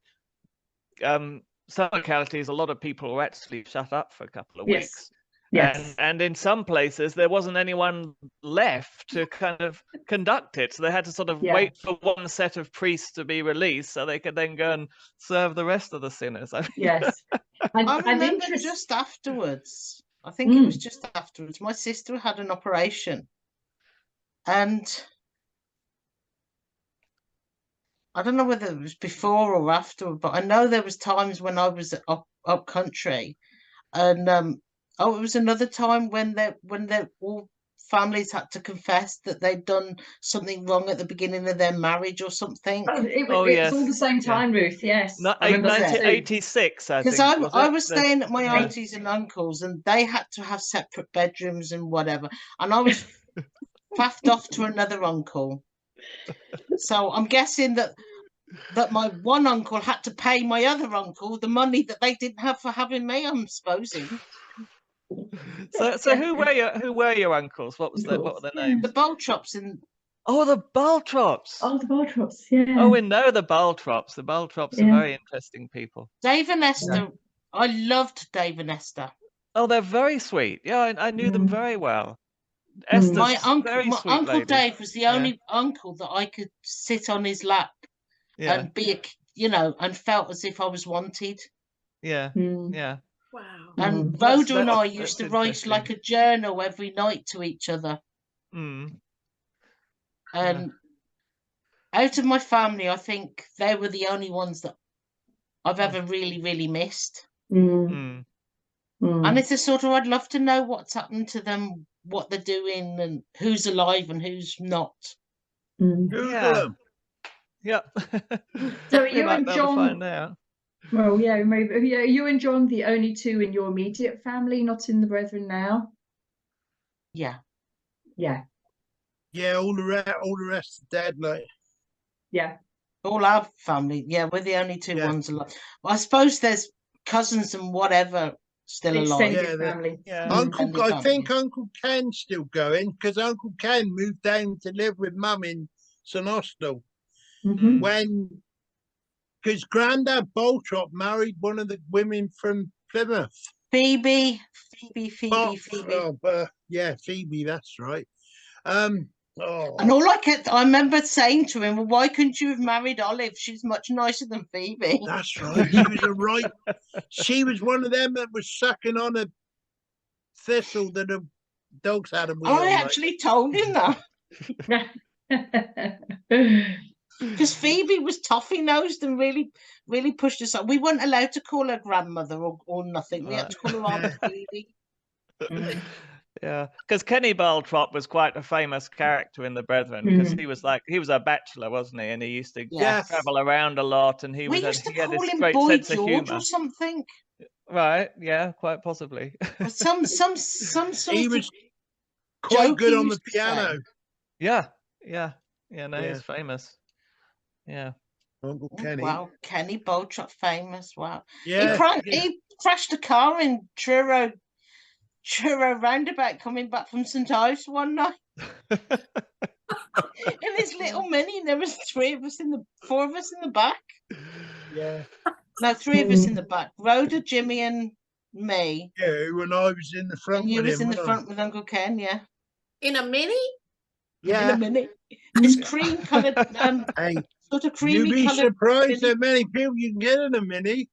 a lot of people were actually shut up for a couple of weeks. Yes. And in some places, there wasn't anyone left to kind of conduct it. So they had to sort of wait for one set of priests to be released so they could then go and serve the rest of the sinners. Yes. I remember just afterwards. I think it was just afterwards. My sister had an operation. And I don't know whether it was before or after, but I know there was times when I was up country, and it was another time when all families had to confess that they'd done something wrong at the beginning of their marriage or something. Oh, it Oh, was all yes. the same time, Ruth. Yes, Not I remember that too. 1986, I Because think. I it? was staying at my Yeah. aunties and uncles, and they had to have separate bedrooms and whatever, and I was faffed off to another uncle. So I'm guessing that my one uncle had to pay my other uncle the money that they didn't have for having me, I'm supposing. So who were your uncles? What were their names? The Barltrops and Oh, the Barltrops. Oh, the Barltrops, yeah. Oh, we know the Barltrops. The Barltrops are Yeah. very interesting people. Dave and Esther. I loved Dave and Esther. Oh, they're very sweet. Yeah, I knew them very well. Esther's My very my sweet uncle lady. Dave was the only uncle that I could sit on his lap and be and felt as if I was wanted. Yeah. Wow. And Rhoda and I that's used to write interesting. like a journal every night to each other. Mm. And out of my family, I think they were the only ones that I've ever really, really missed. And it's a sort of, I'd love to know what's happened to them, what they're doing, and who's alive and who's not. Google them. Yeah. So you and to John, find out. well, yeah, maybe, yeah, you and John, the only two in your immediate family, not in the brethren now. Yeah. Yeah. Yeah, all the rest are dead, like. Yeah. All our family, yeah, we're the only two ones alive. Well, I suppose there's cousins and whatever still alive. Extended family. I think Uncle Ken's still going, because Uncle Ken moved down to live with Mum in St Austell because Grandad Barltrop married one of the women from Plymouth. Phoebe. Yeah, Phoebe, that's right. And all I remember saying to him, well, why couldn't you have married Olive? She's much nicer than Phoebe. That's right. She was one of them that was sucking on a thistle that the dogs had a wheel on. I actually told him that. Because Phoebe was toffee-nosed and really, really pushed us up. We weren't allowed to call her grandmother or nothing. We had to call her Aunt Phoebe. Yeah, because Kenny Barltrop was quite a famous character in the Brethren, because he was a bachelor, wasn't he? And he used to travel around a lot, and he had this great sense of humor or something. Right? Yeah, quite possibly. some sort he was quite good on the piano. Yeah. No, he's famous. Yeah. Uncle Kenny. Wow, Kenny Barltrop, famous. Wow. Yeah. He crashed a car in Truro roundabout coming back from St Ives one night. In his little mini, and there was four of us in the back. Yeah. No, three of us in the back. Rhoda, Jimmy, and me. Yeah, when I was in the front. And you was in the front with Uncle Ken, yeah. In a mini? Yeah. In a mini. It's cream coloured, sort of creamy coloured. You'd be surprised how many people you can get in a mini.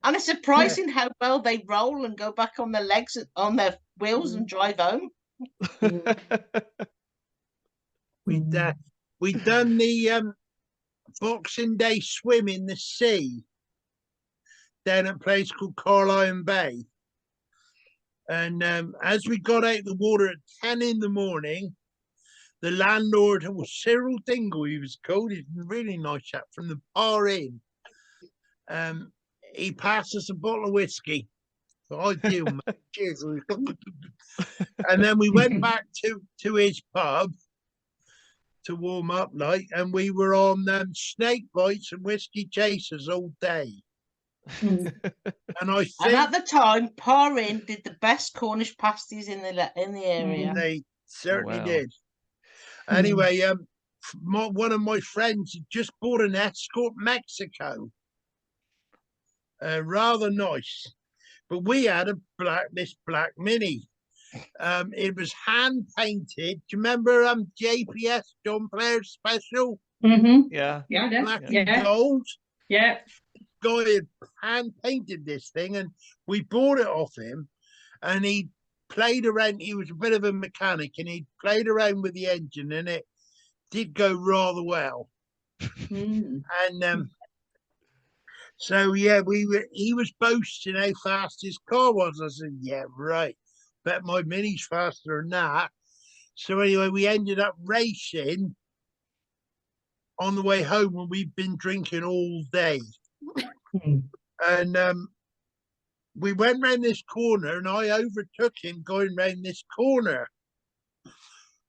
And it's surprising how well they roll and go back on their legs, on their wheels, and drive home. We'd done the Boxing Day swim in the sea down at a place called Carlisle Bay. And as we got out the water at 10 in the morning, the landlord, Cyril Dingle, he was called, he's a really nice chap from the Bar Inn. He passed us a bottle of whiskey. So I do, mate. Cheers. And then we went back to his pub to warm up, like, and we were on snake bites and whiskey chasers all day. And at the time, Bar Inn did the best Cornish pasties in the area. They certainly did. Anyway, one of my friends had just bought an Escort Mexico. Rather nice, but we had this black mini. It was hand painted. Do you remember JPS John Player's special? Yeah, black and gold. Yeah, guy had hand painted this thing, and we bought it off him. And he played around. He was a bit of a mechanic, and he played around with the engine, and it did go rather well. Mm. And so yeah, he was boasting how fast his car was. I said, yeah, right. Bet my Mini's faster than that. So anyway, we ended up racing on the way home when we'd been drinking all day. Mm. And we went round this corner and I overtook him going round this corner.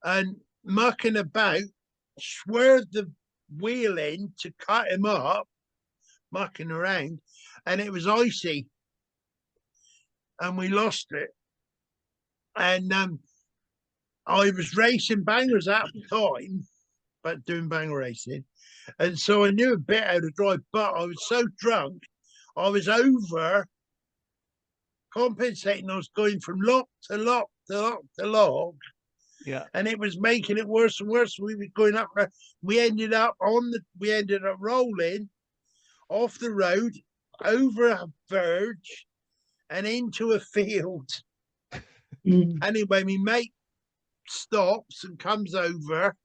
And mucking about, swerved the wheel in to cut him up, mucking around, and it was icy. And we lost it. And I was racing bangers at the time, but doing banger racing. And so I knew a bit how to drive, but I was so drunk, I was over compensating. I was going from lock to lock to lock to lock. Yeah. And it was making it worse and worse. We were going up. We ended up rolling off the road, over a verge, and into a field. Mm. Anyway, my mate stops and comes over,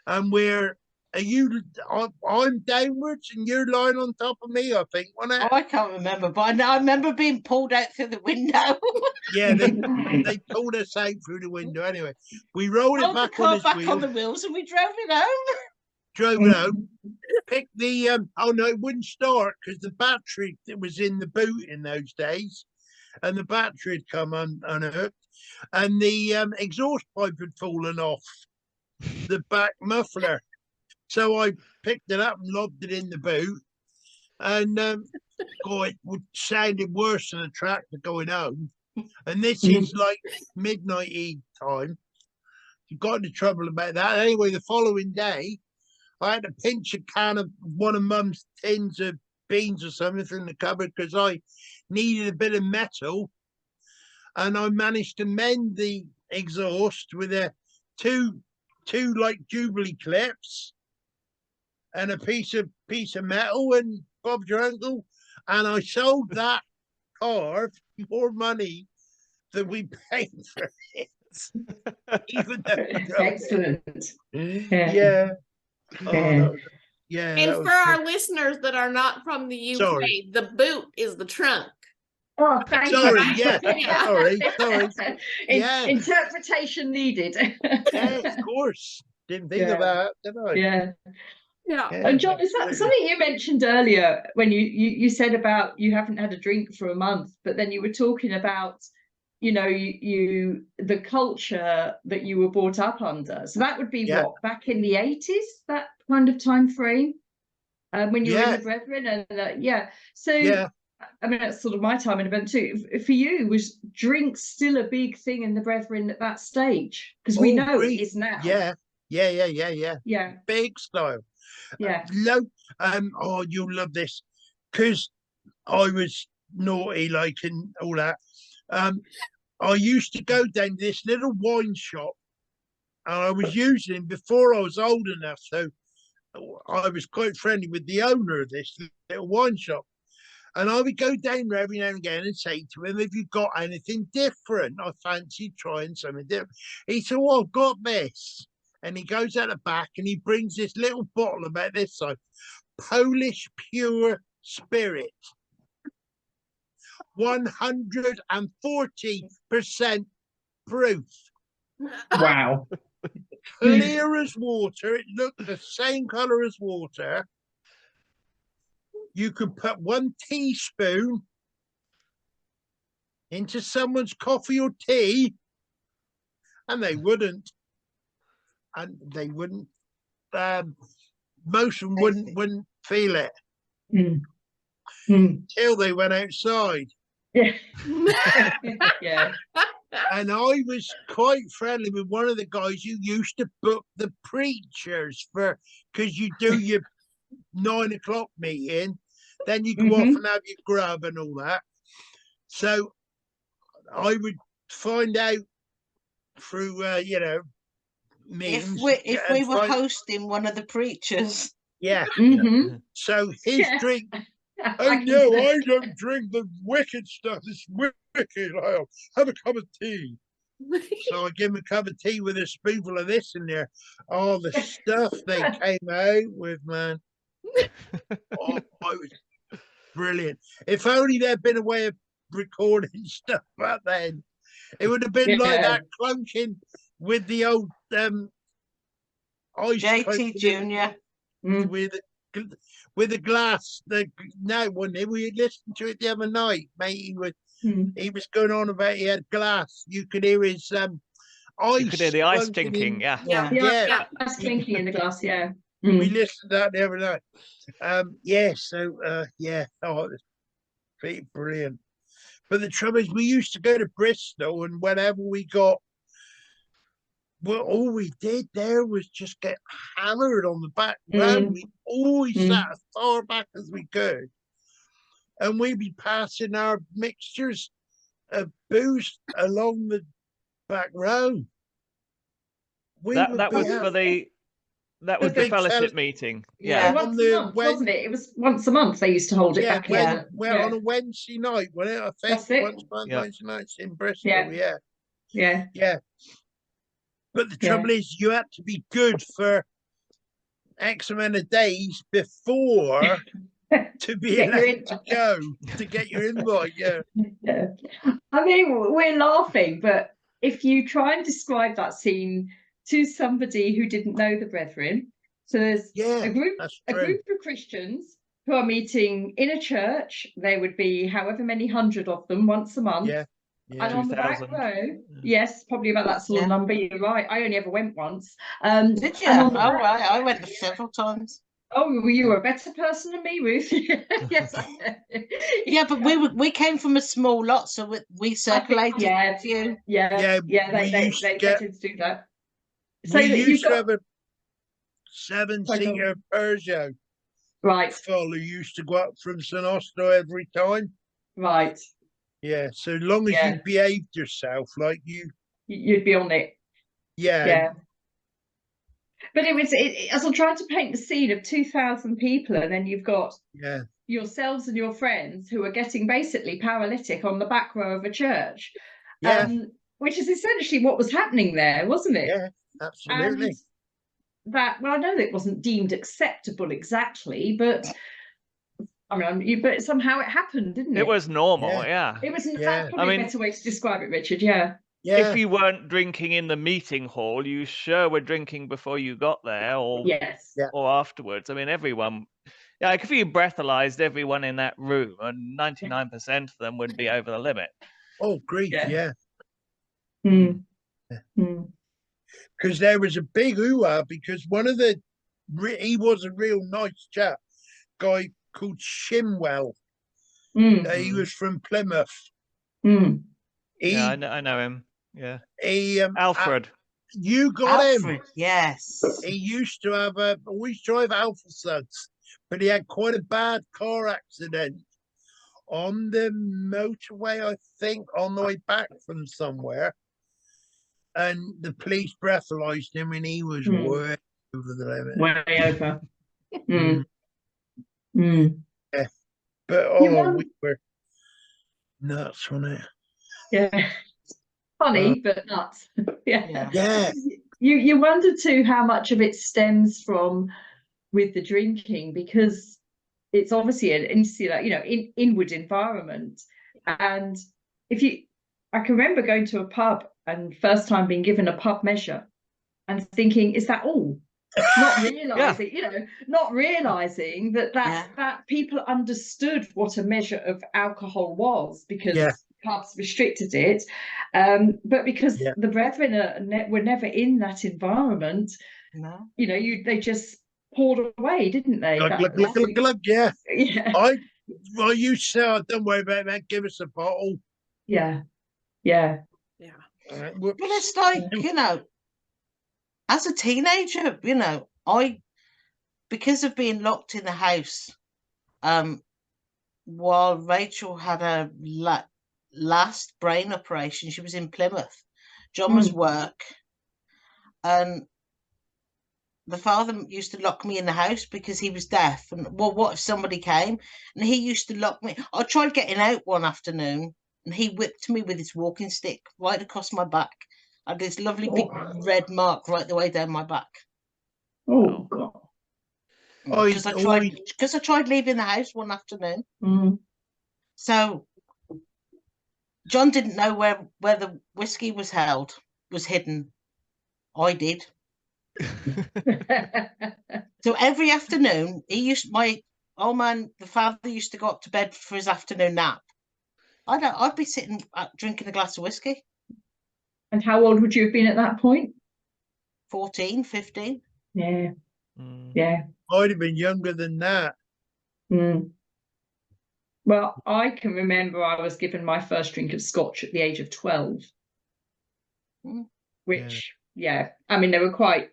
and I'm downwards and you're lying on top of me, I think, wasn't it? I can't remember, but I remember being pulled out through the window. Yeah, they pulled us out through the window. Anyway, we rolled it Rolled the back car on his back wheel, on the wheels, and we drove it home. drove it home, picked the oh no, it wouldn't start because the battery that was in the boot in those days, and the battery had come unhooked, and the exhaust pipe had fallen off the back muffler. So I picked it up and lobbed it in the boot, and it sounded worse than a tractor going home. And this is like midnight time. You got into trouble about that. Anyway, the following day, I had to pinch a can of one of Mum's tins of beans or something from the cupboard because I needed a bit of metal, and I managed to mend the exhaust with two like Jubilee clips and a piece of metal, and Bob's your uncle, and I sold that car for more money than we paid for it. Even though Excellent. yeah. Oh, yeah. And for our listeners that are not from the UK, Sorry. the boot is the trunk. Oh, thank Sorry, you. yeah. Sorry. Yeah. Interpretation needed. Yeah, of course. Didn't think of Yeah. that, did I? Yeah. Yeah. And John, is that something you mentioned earlier when you said about you haven't had a drink for a month, but then you were talking about, the culture that you were brought up under. So that would be what, back in the 80s, that kind of time frame, when you were in the Brethren, and So I mean, that's sort of my time in event too. For you, was drink still a big thing in the Brethren at that stage? Because we know it is now. Yeah. Big style. Yeah. Oh, you'll love this because I was naughty, like, and all that. I used to go down to this little wine shop, and I was using him before I was old enough, so I was quite friendly with the owner of this little wine shop. And I would go down there every now and again and say to him, "Have you got anything different? I fancy trying something different." He said, "Well, I've got this." And he goes out the back and he brings this little bottle about this size, Polish pure spirit. 140% proof. Wow. Clear as water. It looked the same color as water. You could put 1 teaspoon into someone's coffee or tea, and they wouldn't. And they wouldn't. Most of them wouldn't feel it till they went outside. Yeah. Yeah. And I was quite friendly with one of the guys who used to book the preachers because you do your 9 o'clock meeting, then you go off and have your grub and all that. So I would find out through, means. If we were hosting one of the preachers. Yeah. So his drink. Oh no, I don't drink the wicked stuff. It's wicked. I'll have a cup of tea. So I give him a cup of tea with a spoonful of this in there. All the stuff they came out with, man. Oh, it was brilliant. If only there'd been a way of recording stuff back then. It would have been like that clunking with the old ice JT Junior with the glass. No, wasn't it? We listened to it the other night, mate. He was going on about he had glass. You could hear his ice. You could hear the ice clunking clinking, yeah. Yeah. Ice clinking in the glass, yeah. We listened to that the other night. Yeah, so yeah, oh, it was pretty brilliant. But the trouble is, we used to go to Bristol, and whenever we got, well, all we did there was just get hammered on the back road. We always sat as far back as we could, and we'd be passing our mixtures of booze along the back road. That was for the big fellowship meeting. Yeah, once a month, wasn't it? It was once a month they used to hold it back. On a Wednesday night, wasn't it? I think once Wednesday nights in Bristol. Yeah. But the trouble is, you had to be good for X amount of days before to be allowed to go to get your invite. Yeah. I mean, we're laughing, but if you try and describe that scene to somebody who didn't know the Brethren, so there's a group of Christians who are meeting in a church. There would be however many hundred of them once a month. Yeah. And on the back row, yes, probably about that sort of number. You're right. I only ever went once. Did you? Oh, right. I went several times. Oh, you were a better person than me, Ruth. Yes. Yeah, but we came from a small lot, so we circulated a few. They tend to do that. So we used to have a 7-seater Peugeot. Right. Full who used to go up from St Austell every time. Right. Yeah, so long as you behaved yourself, like you'd be on it. Yeah. But it was, as I'm trying to paint the scene of 2,000 people, and then you've got yourselves and your friends who are getting basically paralytic on the back row of a church. Which is essentially what was happening there, wasn't it? Yeah, absolutely. And that, well, I know that it wasn't deemed acceptable exactly, but I mean, but somehow it happened, didn't it? It was normal, yeah. It was, that's probably a better way to describe it, Richard, yeah. If you weren't drinking in the meeting hall, you sure were drinking before you got there or afterwards. I mean, everyone, if you breathalyzed everyone in that room, and 99% of them would be over the limit. Oh, grief, Because Mm. there was a big hoo-ha, because one of he was a real nice chap, guy called Shimwell. He was from Plymouth. I know him. Yeah. Alfred. You got Alfred, him. Yes. He used to always drive Alpha Suds, but he had quite a bad car accident on the motorway, I think, on the way back from somewhere. And the police breathalyzed him, and he was way over the limit. Way over. Yeah. But we were nuts on it. Yeah. Funny, but nuts. Yeah. You wonder too how much of it stems from with the drinking, because it's obviously an insular, inward environment. And I can remember going to a pub and first time being given a pub measure and thinking, is that all? Not realizing, not realizing that people understood what a measure of alcohol was, because pubs restricted it, but because the Brethren were never in that environment. No, they just poured away, didn't they? Glug, yeah. I used to say, don't worry about that, give us a bottle. Yeah. But it's like, as a teenager, because of being locked in the house, while Rachel had a last brain operation, she was in Plymouth. John was work, and the father used to lock me in the house because he was deaf. And what if somebody came? And he used to lock me. I tried getting out one afternoon, and he whipped me with his walking stick right across my back. I had this lovely big Oh. red mark right the way down my back. Oh God. Because I tried leaving the house one afternoon. Mm. So John didn't know where the whiskey was hidden. I did. So every afternoon, my old man, the father, used to go up to bed for his afternoon nap. I'd be sitting drinking a glass of whiskey. And how old would you have been at that point? 14, 15. Yeah. Mm. Yeah. I'd have been younger than that. Mm. Well, I can remember I was given my first drink of scotch at the age of 12, which, I mean, they were quite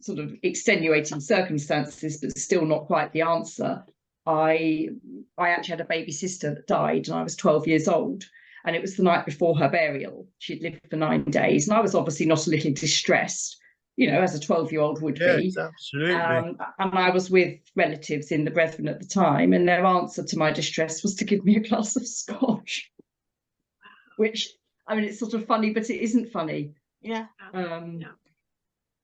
sort of extenuating circumstances, but still not quite the answer. I actually had a baby sister that died, and I was 12 years old, and it was the night before her burial. She'd lived for 9 days, and I was obviously not a little distressed, you know, as a 12-year-old would be. Absolutely. And I was with relatives in the Brethren at the time, and their answer to my distress was to give me a glass of scotch. Which, I mean, it's sort of funny, but it isn't funny. Yeah. Yeah.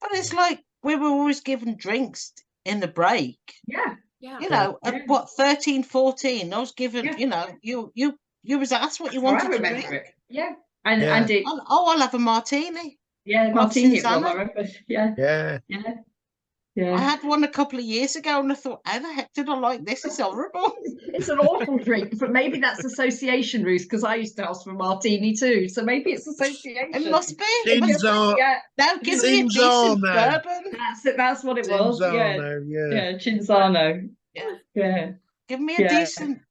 But it's like we were always given drinks in the break. Yeah. Yeah. You know, at what, 13, 14, I was given, Yeah. you know, you was asked what you That's wanted how I to remember drink. it. Yeah. And Yeah. and it, Oh, I'll have a martini. yeah, Well, martini it was, Cinzano. I remember. Yeah. Yeah. Yeah. I Yeah. had one a couple of years ago, and I thought, how the heck did I like this? It's horrible. It's an awful drink, but maybe that's association, Ruth, because I used to ask for a martini too. So maybe it's association. It must be. It must be. Cinzano. Yeah, Now give me a decent Cinzano. bourbon. that's it. That's what it was. Yeah. Cinzano, yeah. Yeah, Cinzano. Yeah. Yeah. Give me a Yeah. decent.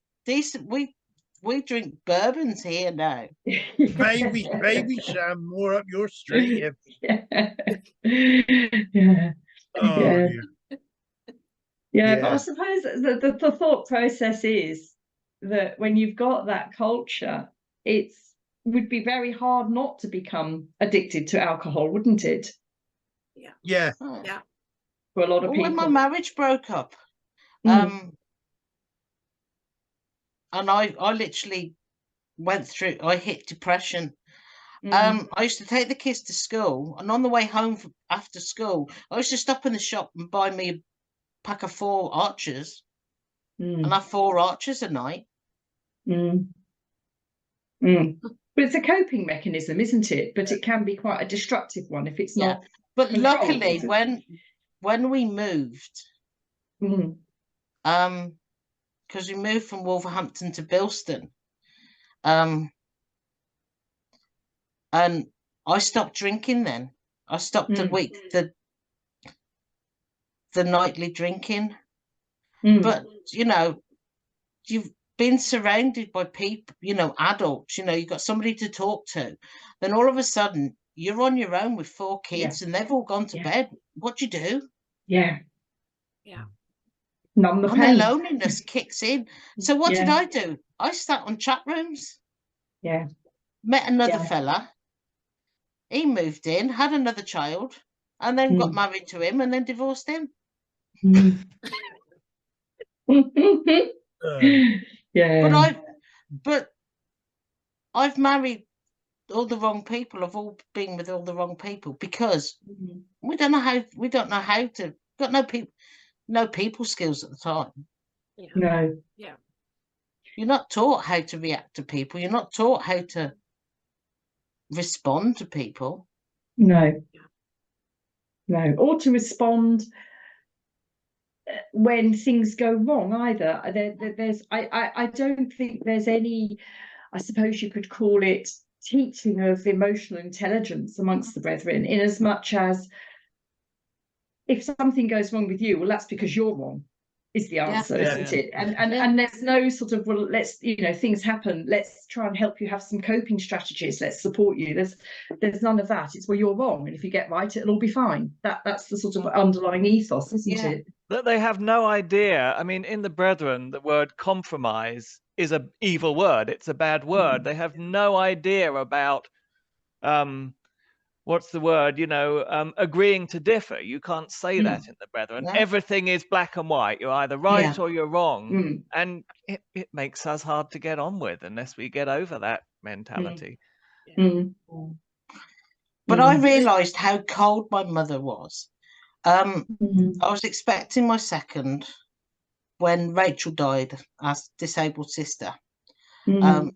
We drink bourbons here now. Maybe Sam, more up your street. If, Yeah. oh, Yeah. dear. Yeah, but Yeah. I suppose the thought process is that when you've got that culture, would be very hard not to become addicted to alcohol, wouldn't it? Yeah. Oh. Yeah. For a lot of Well, when my people. marriage broke up, Mm. and I literally went through. I hit depression. Mm. I used to take the kids to school, and on the way home after school, I used to stop in the shop and buy me a pack of 4 Archers, Mm. and have 4 Archers a night. Mm. Mm. But it's a coping mechanism, isn't it? But it can be quite a destructive one if it's not. But controlled, luckily, isn't it? when we moved, Mm. because we moved from Wolverhampton to Bilston, and I stopped drinking then. I stopped the nightly drinking. Mm. But, you know, you've been surrounded by people, you know, adults, you know, you've got somebody to talk to. Then all of a sudden, you're on your own with 4 kids and they've all gone to bed. What do you do? Yeah. Yeah. Numb the And the pain. loneliness kicks in. So what did I do? I sat on chat rooms. Yeah. Met another fella. He moved in, had another child, and then got married to him and then divorced him. Mm. Yeah. But I've married all the wrong people. I've all been with all the wrong people because we don't know how to, got no people skills at the time. Yeah. No. Yeah. You're not taught how to react to people. You're not taught how to respond to people. No. No. Or to respond when things go wrong either. I don't think there's any, I suppose you could call it, teaching of emotional intelligence amongst the brethren, in as much as if something goes wrong with you, well, that's because you're wrong, is the answer, isn't it? And there's no sort of, well, let's, you know, things happen, let's try and help you have some coping strategies, let's support you. There's none of that. It's, well, you're wrong, and if you get right, it'll all be fine. That's the sort of underlying ethos, isn't it? That they have no idea. I mean, in the Brethren, the word compromise is an evil word. It's a bad word. They have no idea about what's the word, you know, agreeing to differ. You can't say that in the Brethren. No. Everything is black and white. You're either right or you're wrong. And it makes us hard to get on with unless we get over that mentality. Mm. But Mm. I realised how cold my mother was. Mm. I was expecting my second when Rachel died, our disabled sister. Mm.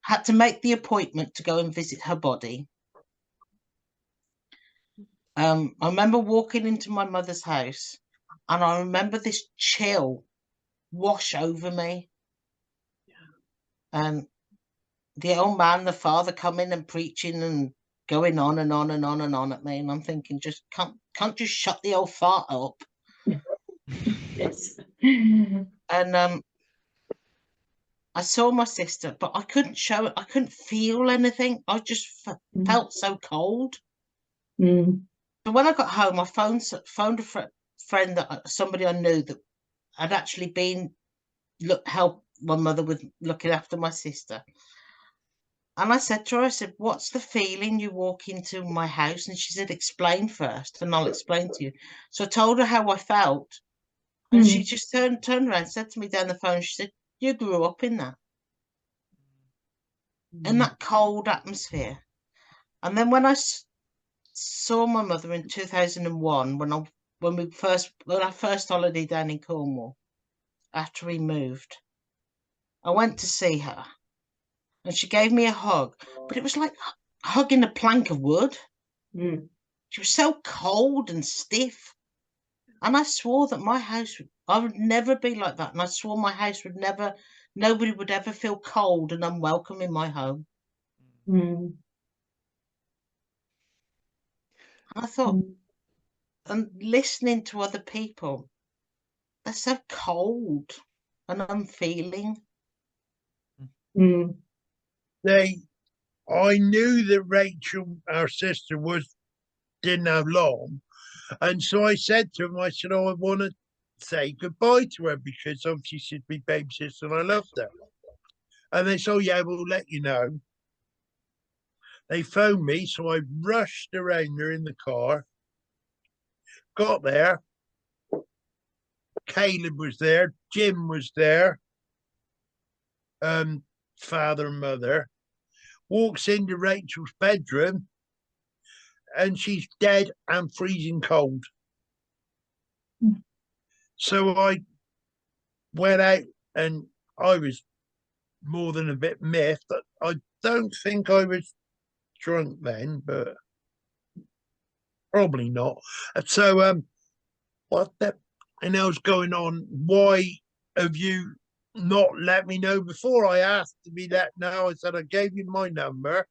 Had to make the appointment to go and visit her body. I remember walking into my mother's house, and I remember this chill wash over me. And the old man, the father, coming and preaching and going on and on and on and on at me, and I'm thinking, just can't just shut the old fart up. Yes. And I saw my sister, but I couldn't show it. I couldn't feel anything. I just felt so cold. Mm. But when I got home, I phoned a friend, somebody I knew that had actually been help my mother with looking after my sister. And I said to her, I said, "What's the feeling you walk into my house?" And she said, "Explain first, and I'll explain to you." So I told her how I felt, and she just turned around and said to me down the phone, she said, "You grew up in that cold atmosphere." And then when I saw my mother in 2001, when I first holiday down in Cornwall, after we moved, I went to see her, and she gave me a hug, but it was like hugging a plank of wood. Mm. She was so cold and stiff, and I swore that I would never be like that, and I swore my house nobody would ever feel cold and unwelcome in my home. Mm. And I thought, and listening to other people, they're so cold and unfeeling. Mm. I knew that Rachel, our sister, didn't have long, and so I said to him, I said, "Oh, I want to say goodbye to her because obviously she's my baby sister and I loved her." And they said, "Oh yeah, we'll let you know." They phoned me, so I rushed around her in the car. Got there, Caleb was there, Jim was there, father and mother. Walks into Rachel's bedroom, and she's dead and freezing cold. So I went out, and I was more than a bit miffed. I don't think I was drunk then, but probably not. So what the hell's going on? Why have you not let me know before? I asked to be let know. I said I gave you my number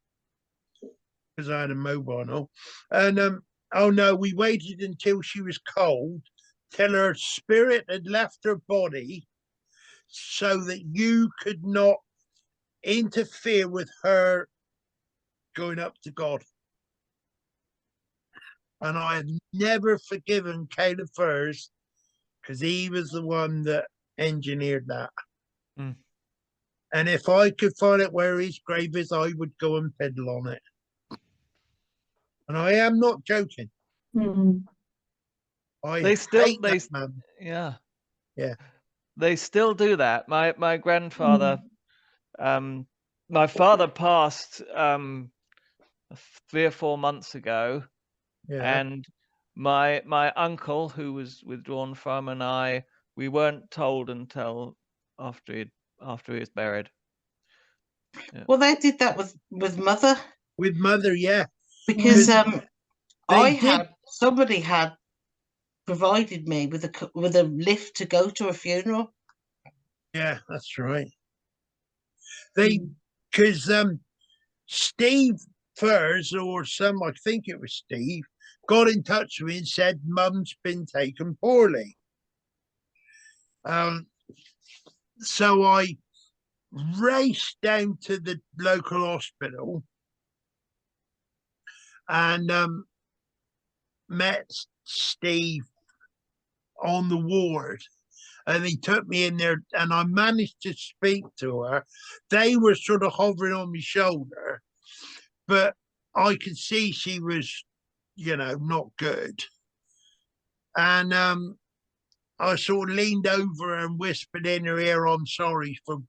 because I had a mobile, and oh no, we waited until she was cold, till her spirit had left her body, so that you could not interfere with her going up to God. And I have never forgiven Caleb Furse because he was the one that engineered that. Mm. And if I could find out where his grave is, I would go and peddle on it. And I am not joking. Mm. I They that man. yeah. Yeah. They still do that. My grandfather, my father passed 3 or 4 months ago, Yeah. and my uncle, who was withdrawn from, and we weren't told until after he was buried. Yeah. Well, they did that with mother, With mother, yeah. because They somebody had provided me with a lift to go to a funeral. Yeah, that's right. Because Steve Furse, or I think it was Steve, got in touch with me and said Mum's been taken poorly. So I raced down to the local hospital and met Steve on the ward. And he took me in there, and I managed to speak to her. They were sort of hovering on my shoulder, but I could see she was, not good. And I sort of leaned over her and whispered in her ear, "I'm sorry for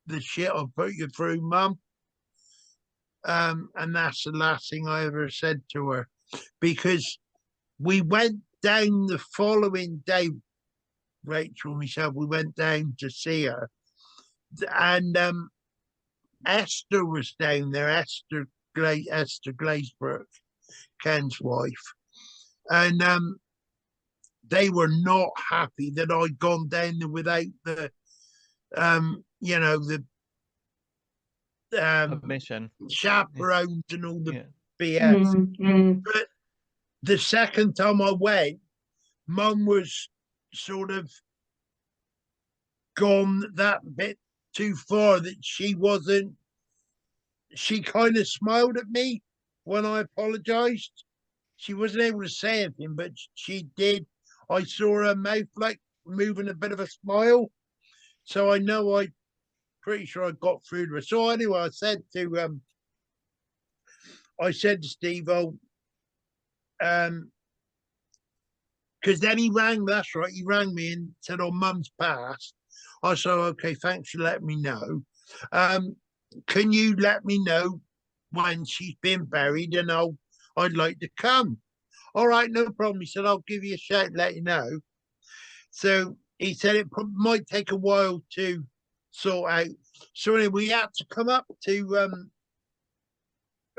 the shit I put you through, Mum." And that's the last thing I ever said to her, because we went down the following day, Rachel and myself, we went down to see her, and Esther was down there, Esther Glazebrook, Ken's wife, and they were not happy that I'd gone down there without the the Permission. chaperones and all the Yeah. BS. But the second time I went, Mum was sort of gone that bit too far, that she kind of smiled at me when I apologized. She wasn't able to say anything, but she did. I saw her mouth like moving a bit of a smile. So I know pretty sure I got through to her. So anyway, I said to Steve, because then he rang, that's right, he rang me and said, oh, Mum's passed. I said, okay, thanks for letting me know. Can you let me know when she's been buried, and I'd like to come. All right, no problem. He said, I'll give you a shout and let you know. So he said it might take a while to sort out. So anyway, we had to come up to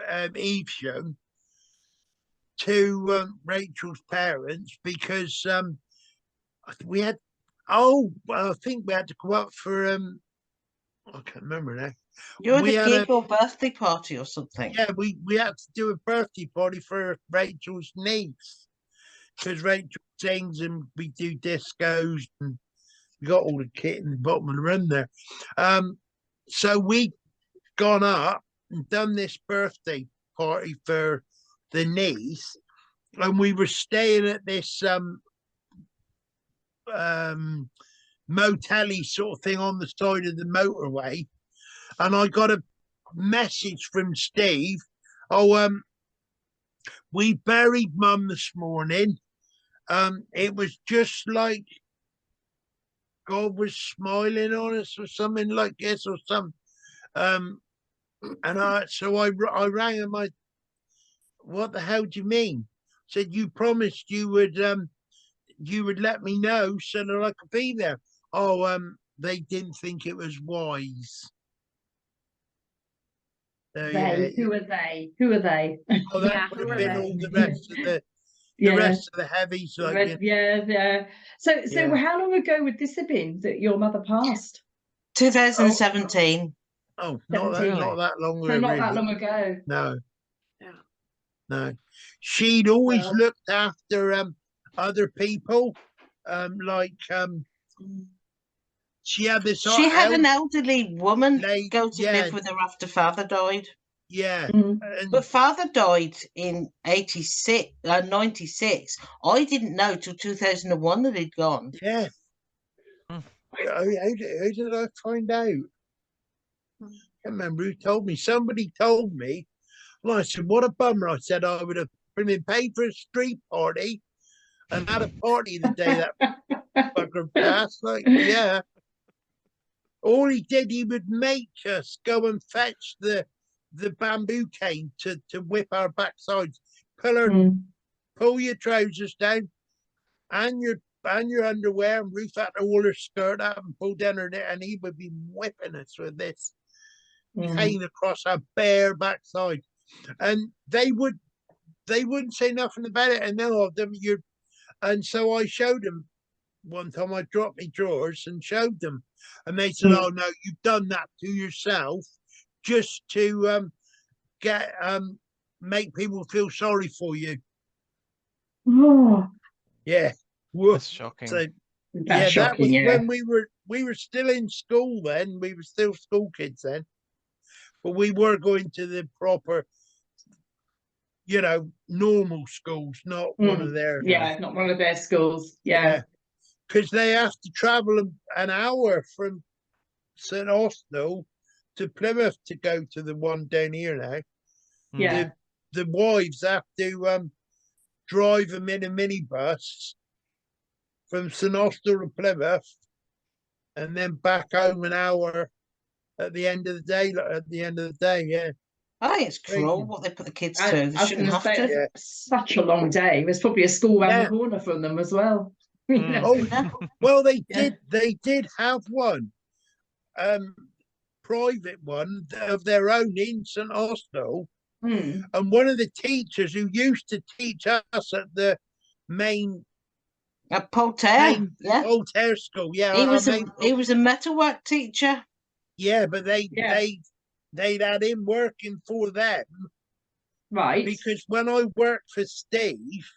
Evesham to Rachel's parents, because we had, I think we had to go up for I can't remember now. You had a gig or birthday party or something. Yeah, we had to do a birthday party for Rachel's niece, because Rachel sings and we do discos, and we got all the kit in the bottom of the room there. So we gone up and done this birthday party for the niece, and we were staying at this motel-y sort of thing on the side of the motorway, and I got a message from Steve. We buried Mum this morning. It was just like God was smiling on us or something like this, or some. And I rang him. What the hell do you mean? Said, you promised you would let me know so that I could be there. They didn't think it was wise. Who are they? Who are they? Oh, that would have been all the rest of the rest of the heavies. Like, yeah. So how long ago would this have been that your mother passed? 2017. Oh, not that long ago. So not that long ago. No. Yeah. No. She'd always looked after other people. She had this. She had an elderly woman go to live with her after father died. Yeah. But father died in 96. I didn't know till 2001 that he'd gone. Yeah. How did I find out? I can't remember who told me. Somebody told me. Well, I said, what a bummer. I said, I would have been paid for a street party and had a party the day that fucker passed. Like, yeah. All he did, he would make us go and fetch the bamboo cane to whip our backsides. Pull your trousers down and your underwear, and Ruth had to roll her skirt up and pull down her neck, and he would be whipping us with this cane across our bare backside. And they wouldn't say nothing about it, and none of them. And so I showed them one time. I dropped my drawers and showed them, and they said, "Oh no, you've done that to yourself, just to make people feel sorry for you." Oh, yeah, that's shocking. So, that's shocking, that was when we were still in school. Then we were still school kids then, but we were going to the proper, normal schools, not one of their. Yeah, not one of their schools. Yeah. Because they have to travel an hour from St Austell to Plymouth to go to the one down here now. Yeah. The wives have to drive them in a minibus from St Austell to Plymouth, and then back home an hour at the end of the day. Yeah. I think it's cruel Crazy. what they put the kids I through. They was shouldn't going to have say, to. Yeah. such a long day. There's probably a school around Yeah. the corner from them as well. You Mm. know? Oh, Yeah. well, they Yeah. did have one, private one of their own in St Austell, Hmm. and one of the teachers who used to teach us at the main At Polterre, main yeah. Voltaire school, yeah, He our was main, a metalwork teacher. yeah, but Yeah. they'd had him working for them Right. because when I worked for Steve,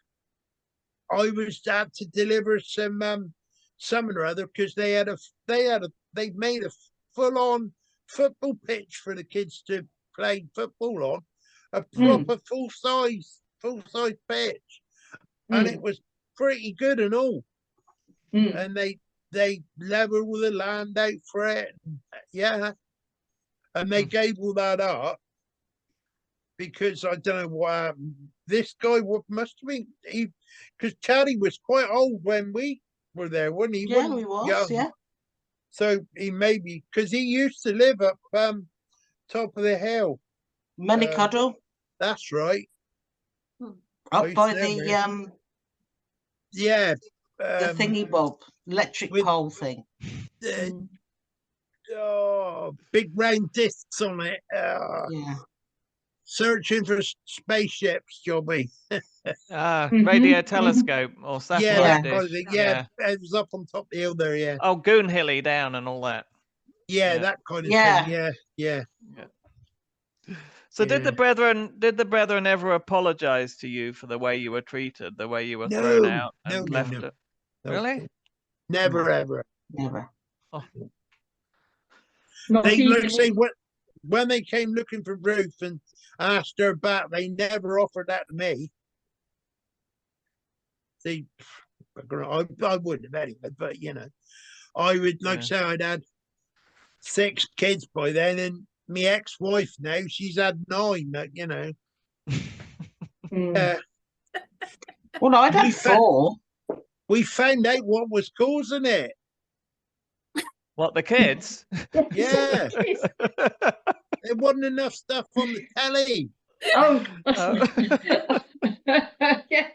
I was had to deliver some or other because they made a full on football pitch for the kids to play football on, a proper full size pitch, and it was pretty good and all. And they level all the land out for it, yeah, and they gave all that up because I don't know why this guy must have been because Charlie was quite old when we were there, wasn't he? Yeah, he was, young. yeah. So he maybe because he used to live up top of the hill. Moneycuddle, That's right. up used by to live the there. Yeah. the thingy bob, electric with- pole thing. Big round discs on it. Yeah. Searching for spaceships, Jobby. Radio telescope or Yeah, satellite that dish. kind of thing. Yeah, it was up on top of the hill there. Yeah, Oh, Goon Hilly down and all that. yeah, that kind of Yeah. thing. Yeah. So did Yeah. the brethren ever apologize to you for the way you were treated, the way you were thrown No, out and no, left? no. Really? Never ever. Never. Not They even like say when they came looking for Ruth and asked her back, they never offered that to me. See, I wouldn't have anyway, but you know, I would like Yeah. say I'd had 6 kids by then, and my ex-wife now she's had 9. You know, Well, I'd We had fa- 4. we found out what was causing it. What, the kids? Yeah, there wasn't enough stuff on the telly. Oh. Yeah.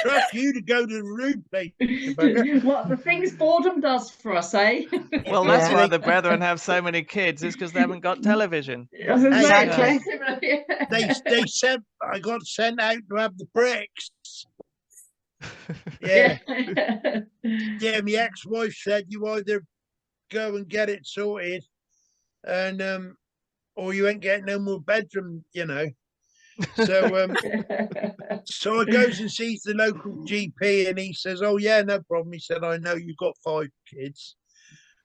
Trust you to go to the room place. Bugger. What the things boredom does for us, eh? Well, that's Yeah. why the brethren have so many kids, is because they haven't got television. Exactly. They said I got sent out to have the bricks. Yeah, yeah. My ex-wife said you either go and get it sorted, and or you ain't getting no more bedroom. You know. So so I goes and sees the local GP, and he says, "Oh yeah, no problem." He said, "I know you've got 5 kids."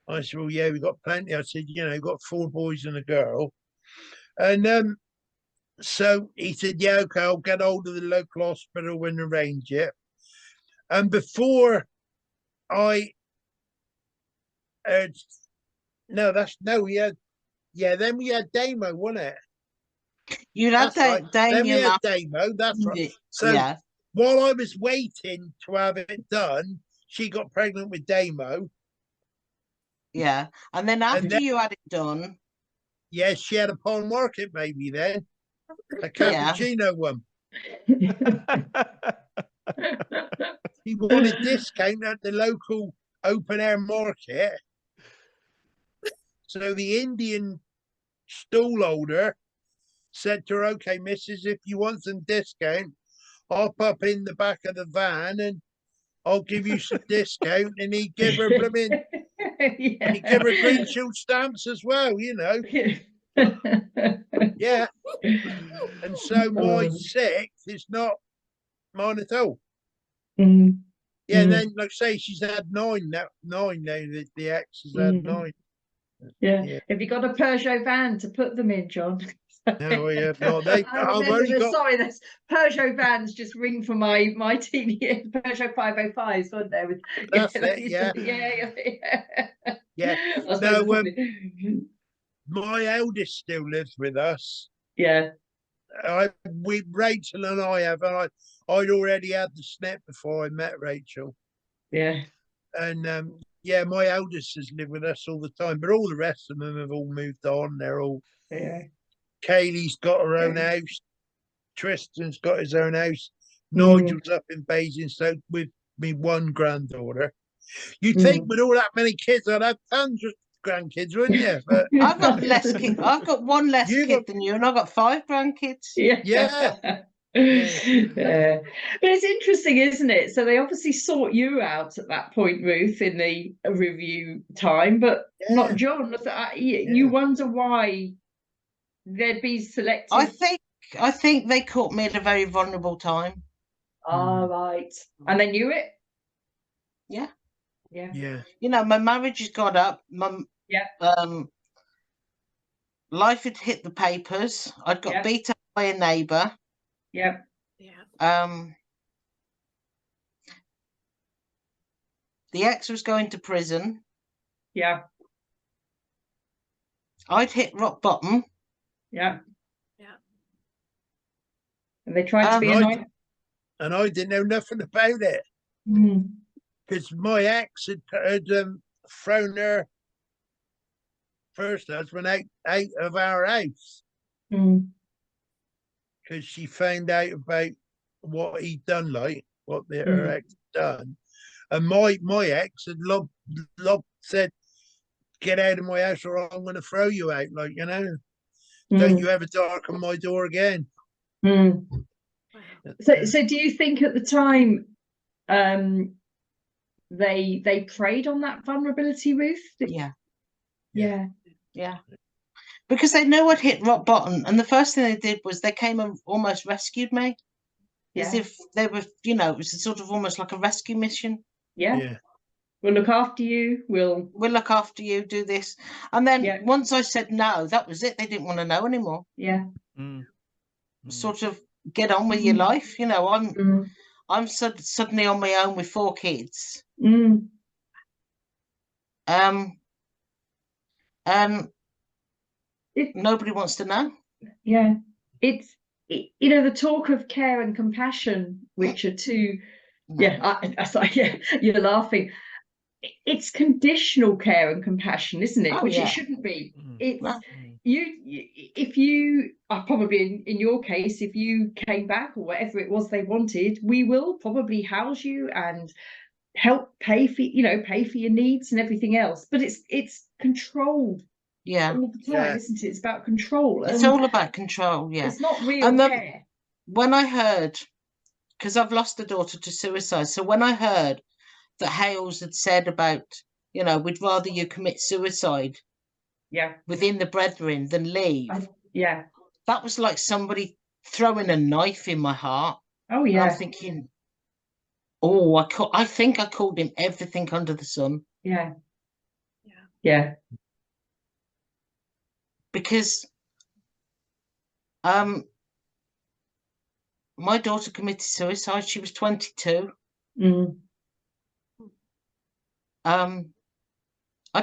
I said, "Well, yeah, we got plenty." I said, "You know, you've got 4 boys and a girl," and so he said, "Yeah, okay, I'll get hold of the local hospital and arrange it." And before I we had then we had Damo, wasn't it? You'd had That's right. Then we Damien had after. Damo, that's right. So Yeah. while I was waiting to have it done, she got pregnant with Damo. Yeah. And then after then- you had it done, Yes, she had a Paul Market baby then, a Yeah. cappuccino one. He wanted discount at the local open air market. So the Indian stall holder said to her, "Okay, missus, if you want some discount, hop up in the back of the van and I'll give you some discount." And he give her blooming, he give her green shield stamps as well, you know. Yeah. And so my 6th is not mine at all. Yeah, and then like I say, she's had 9 now. The ex has had 9. Yeah. Have you got a Peugeot van to put them in, John? No, we have not. I've only got. Sorry, there's Peugeot vans just ring for my TD Peugeot 505s, weren't there? That's it, yeah. Yeah. No, my eldest still lives with us. Yeah. Rachel and I have, and I'd already had the snip before I met Rachel. Yeah. And yeah, my eldest has lived with us all the time, but all the rest of them have all moved on. They're all Kaylee's got her own house. Tristan's got his own house. Nigel's up in Basingstoke with me one granddaughter. You'd think with all that many kids, I'd have tons of grandkids, wouldn't you? But I've got less kids. I've got one less kid than you, and I've got 5 grandkids. yeah. Yeah. But it's interesting, isn't it? So they obviously sought you out at that point, Ruth, in the review time, but not John. You wonder why they'd be selected. I think they caught me at a very vulnerable time. Right. And they knew it? Yeah. Yeah. You know, my marriage has got up. Life had hit the papers. I'd got beat up by a neighbour. Yeah. The ex was going to prison. Yeah. I'd hit rock bottom. Yeah. And they tried to be annoying. And I didn't know nothing about it. Because my ex had thrown her first husband out of our house. Because she found out about what he'd done, like what her ex had done. And my ex had said, "Get out of my house or I'm going to throw you out." Like, you know, don't you ever darken my door again. So do you think at the time they preyed on that vulnerability, Ruth? Yeah. Because they knew I'd hit rock bottom, and the first thing they did was they came and almost rescued me. As if they were, you know, it was sort of almost like a rescue mission. Yeah. We'll look after you. We'll look after you, do this. And then once I said no, that was it. They didn't want to know anymore. Sort of get on with your life. You know, I'm suddenly on my own with 4 kids. Nobody wants to know. Yeah. It's, you know, the talk of care and compassion, which are two, you're laughing. It's conditional care and compassion, isn't it? Which it shouldn't be. It's if you are probably in your case, if you came back or whatever it was they wanted, we will probably house you and help pay for your needs and everything else. But it's controlled. All the time, isn't it? It's about control. It's all about control. It's not real care. When I heard, because I've lost a daughter to suicide, so when I heard that Hales had said about, you know, we'd rather you commit suicide within the brethren than leave. That was like somebody throwing a knife in my heart. Oh yeah. And I'm thinking, I think I called him everything under the sun. Yeah. Because my daughter committed suicide. She was 22. I'd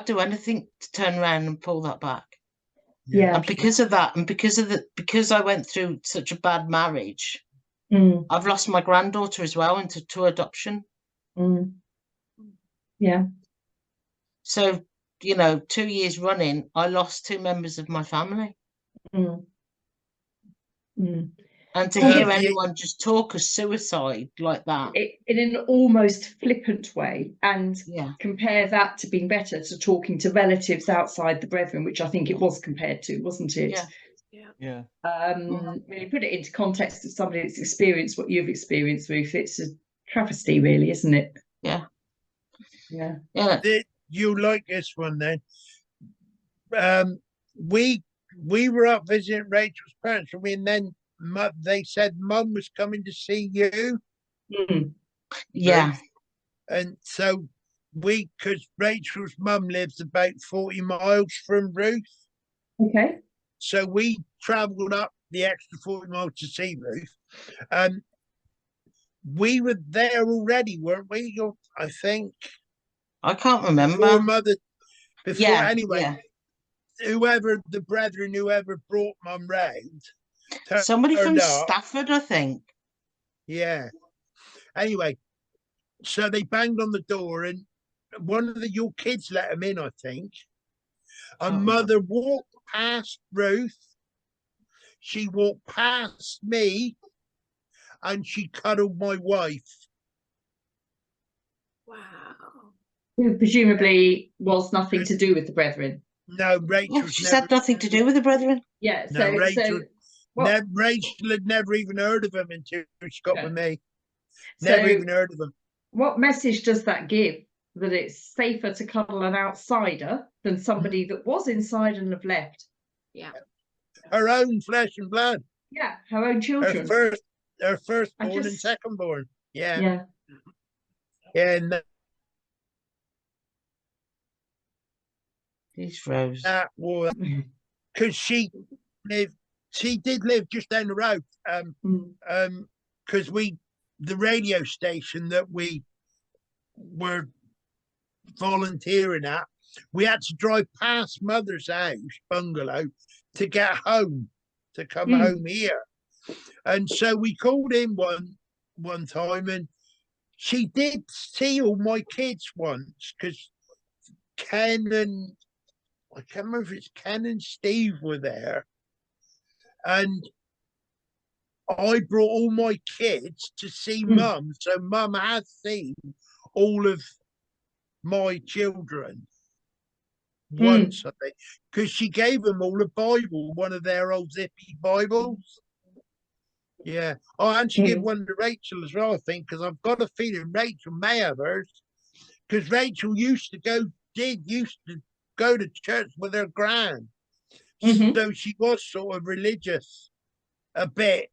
do anything to turn around and pull that back. And because of that, and because I went through such a bad marriage, I've lost my granddaughter as well to adoption. So, you know, 2 years running, I lost 2 members of my family. And to hear anyone just talk of suicide like that. In an almost flippant way, and compare that to being better, to talking to relatives outside the brethren, which I think it was compared to, wasn't it? When you put it into context of somebody that's experienced what you've experienced, Ruth, it's a travesty, really, isn't it? You like this one then? We were up visiting Rachel's parents, and then they said Mum was coming to see you. And so because Rachel's mum lives about 40 miles from Ruth. Okay. So we travelled up the extra 40 miles to see Ruth. We were there already, weren't we? I think. I can't remember. Anyway, whoever the brethren, whoever brought Mum round. Somebody from Stafford, I think. Yeah. Anyway, so they banged on the door, and one of your kids let them in, I think. And Mother walked past Ruth she walked past me and she cuddled my wife. Wow. Who presumably was nothing to do with the brethren. No, Rachel. Oh, she's had nothing to do with the brethren. Yeah. No, Rachel. So what, Rachel had never even heard of him until she got with me. so Never even heard of him. what message does that give? That it's safer to cuddle an outsider than somebody that was inside and have left. Yeah. Her own flesh and blood. Yeah, her own children. Her firstborn and just- secondborn. Yeah. Yeah. Yeah. And He's froze. that was because she did live just down the road. Because the radio station that we were volunteering at, we had to drive past Mother's house bungalow to get home, to come home here. And so we called in one time, and she did see all my kids once, because Ken and I can't remember if it's Ken and Steve were there, and I brought all my kids to see Mum. So Mum has seen all of my children once, I think, because she gave them all a Bible, one of their old zippy Bibles. Yeah. Oh, and she gave one to Rachel as well, I think, because I've got a feeling Rachel may have hers, because Rachel used to go to church with her gran. So she was sort of religious a bit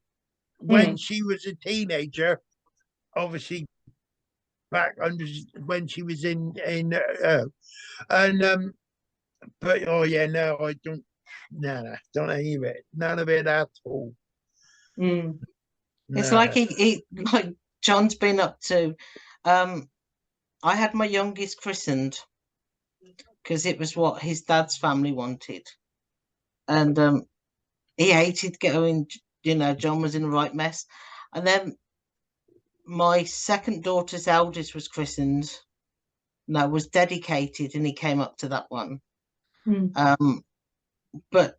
when she was a teenager, obviously back under when she was in but oh yeah, no, I don't, no, don't any of it, none of it at all. It's No. like like John's been up to. I had my youngest christened because it was what his dad's family wanted, and he hated going. You know, John was in the right mess, and then my second daughter's eldest was christened. No, was dedicated, and he came up to that one. But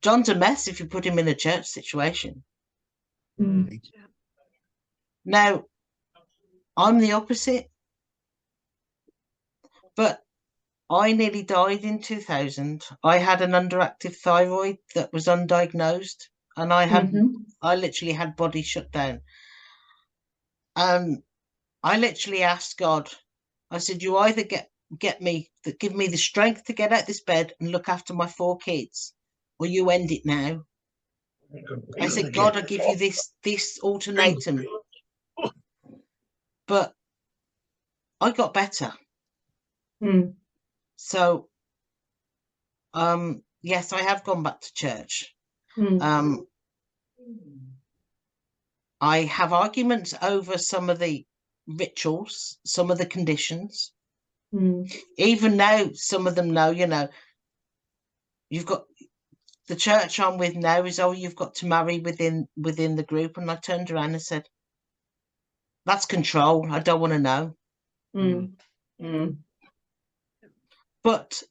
John's a mess if you put him in a church situation. Now, I'm the opposite, but I nearly died in 2000. I had an underactive thyroid that was undiagnosed, and I literally had body shut down. I literally asked God, I said, you either give me the strength to get out this bed and look after my 4 kids, or you end it now. I said, God, I give you this ultimatum. But I got better. So, yes, I have gone back to church. I have arguments over some of the rituals, some of the conditions. Even now, some of them know, you know, you've got the church I'm with now is, oh, you've got to marry within the group. And I turned around and said, that's control. I don't want to know. But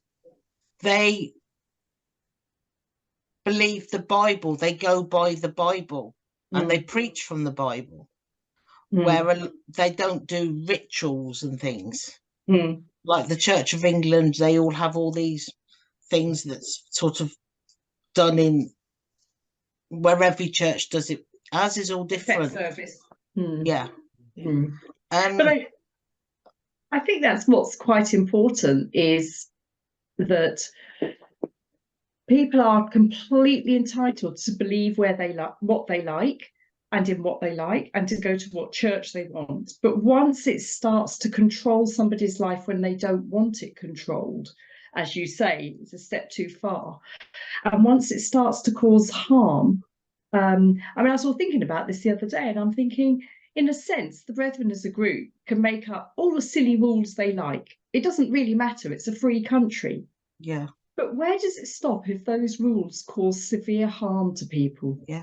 they believe the Bible. They go by the Bible and they preach from the Bible, where they don't do rituals and things. Like the Church of England, they all have all these things that's sort of done in where every church does it. Ours is all different. Service. Yeah. But I think that's what's quite important, is that people are completely entitled to believe where they like, what they like, and in what they like, and to go to what church they want. But once it starts to control somebody's life when they don't want it controlled, as you say, it's a step too far. And once it starts to cause harm, I mean, I was all thinking about this the other day, and I'm thinking, in a sense, the Brethren as a group can make up all the silly rules they like. It doesn't really matter. It's a free country. Yeah. But where does it stop if those rules cause severe harm to people? Yeah.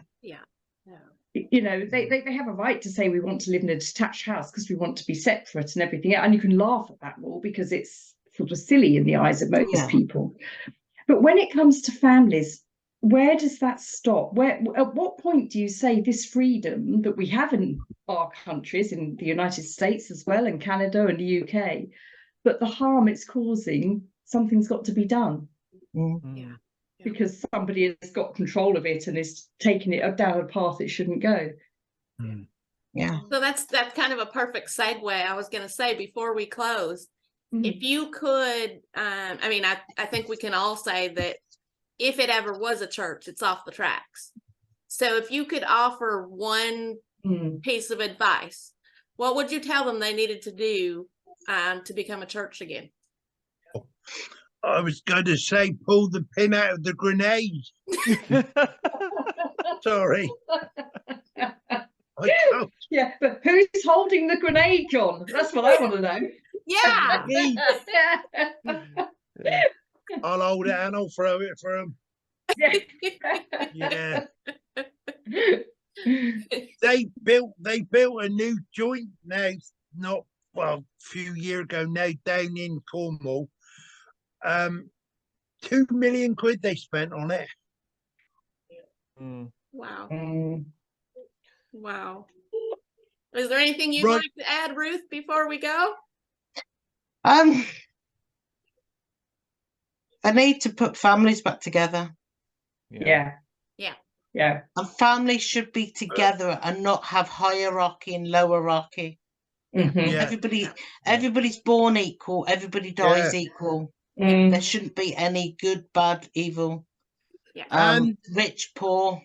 You know, they have a right to say we want to live in a detached house because we want to be separate and everything. And you can laugh at that rule because it's sort of silly in the eyes of most people. But when it comes to families, where does that stop? At what point do you say this freedom that we have in our countries, in the United States as well, and Canada and the UK, but the harm it's causing, something's got to be done? Yeah. Because somebody has got control of it and is taking it down a path it shouldn't go. Yeah. So that's kind of a perfect segue. I was going to say before we close, if you could, I mean, I think we can all say that if it ever was a church, it's off the tracks. So if you could offer one piece of advice, what would you tell them they needed to do to become a church again? I was going to say, pull the pin out of the grenade. Sorry. I can't. Yeah, but who's holding the grenade, John? That's what I want to know. Yeah. I'll hold it and I'll throw it for him. Yeah. They built a new joint now, a few years ago now, down in Cornwall. 2 million quid they spent on it. Wow. Wow. Is there anything you'd like to add, Ruth, before we go? I need to put families back together. Yeah. And families should be together and not have hierarchy and lowerarchy. Yeah. Everybody's born equal. Everybody dies equal. There shouldn't be any good, bad, evil. Rich, poor.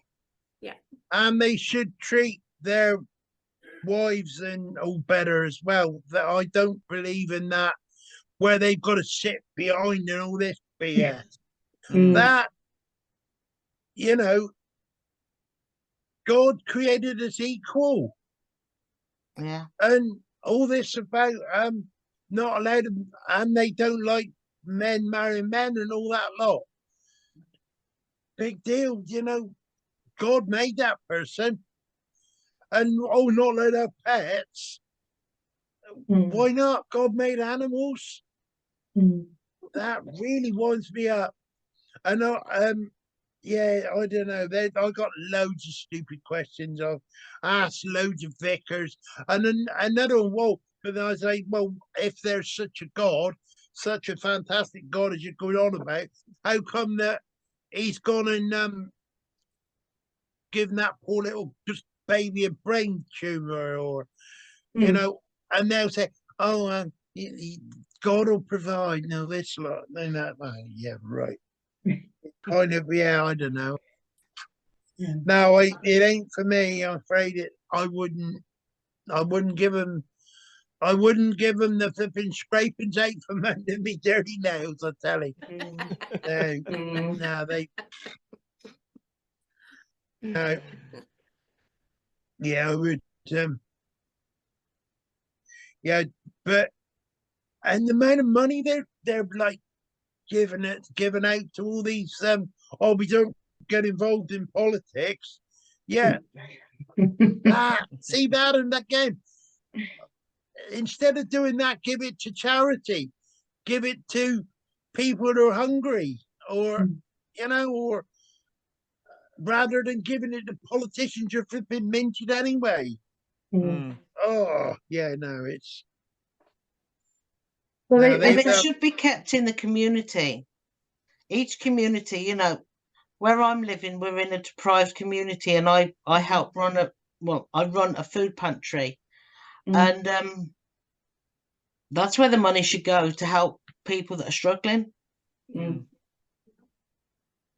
Yeah. And they should treat their wives and all better as well. That I don't believe in that, where they've got to sit behind and all this BS. That, God created us equal. Yeah. And all this about not allowed to, and they don't like men marrying men and all that lot. Big deal, God made that person. And not allowed to have pets. Why not? God made animals. That really winds me up. And I don't know. I got loads of stupid questions. I've asked loads of vicars, and then another one. But I was like, well, if there's such a God, such a fantastic God as you're going on about, how come that he's gone and given that poor little just baby a brain tumor, or and they'll say, oh, God will provide. No, this lot, then that. Yeah, right. Kind of, I don't know. No, it ain't for me. I'm afraid I wouldn't give them the flipping scrapings out from under me dirty nails. I tell you. No, they. No. Yeah, I would. But and the amount of money they're like giving out to all these we don't get involved in politics. Yeah. See that and that game. Instead of doing that, give it to charity. Give it to people who are hungry, or or rather than giving it to politicians who've been minted anyway. Oh, yeah, no, it's. Well, they should be kept in the community. Each community, where I'm living, we're in a deprived community, and I help run I run a food pantry, and that's where the money should go, to help people that are struggling.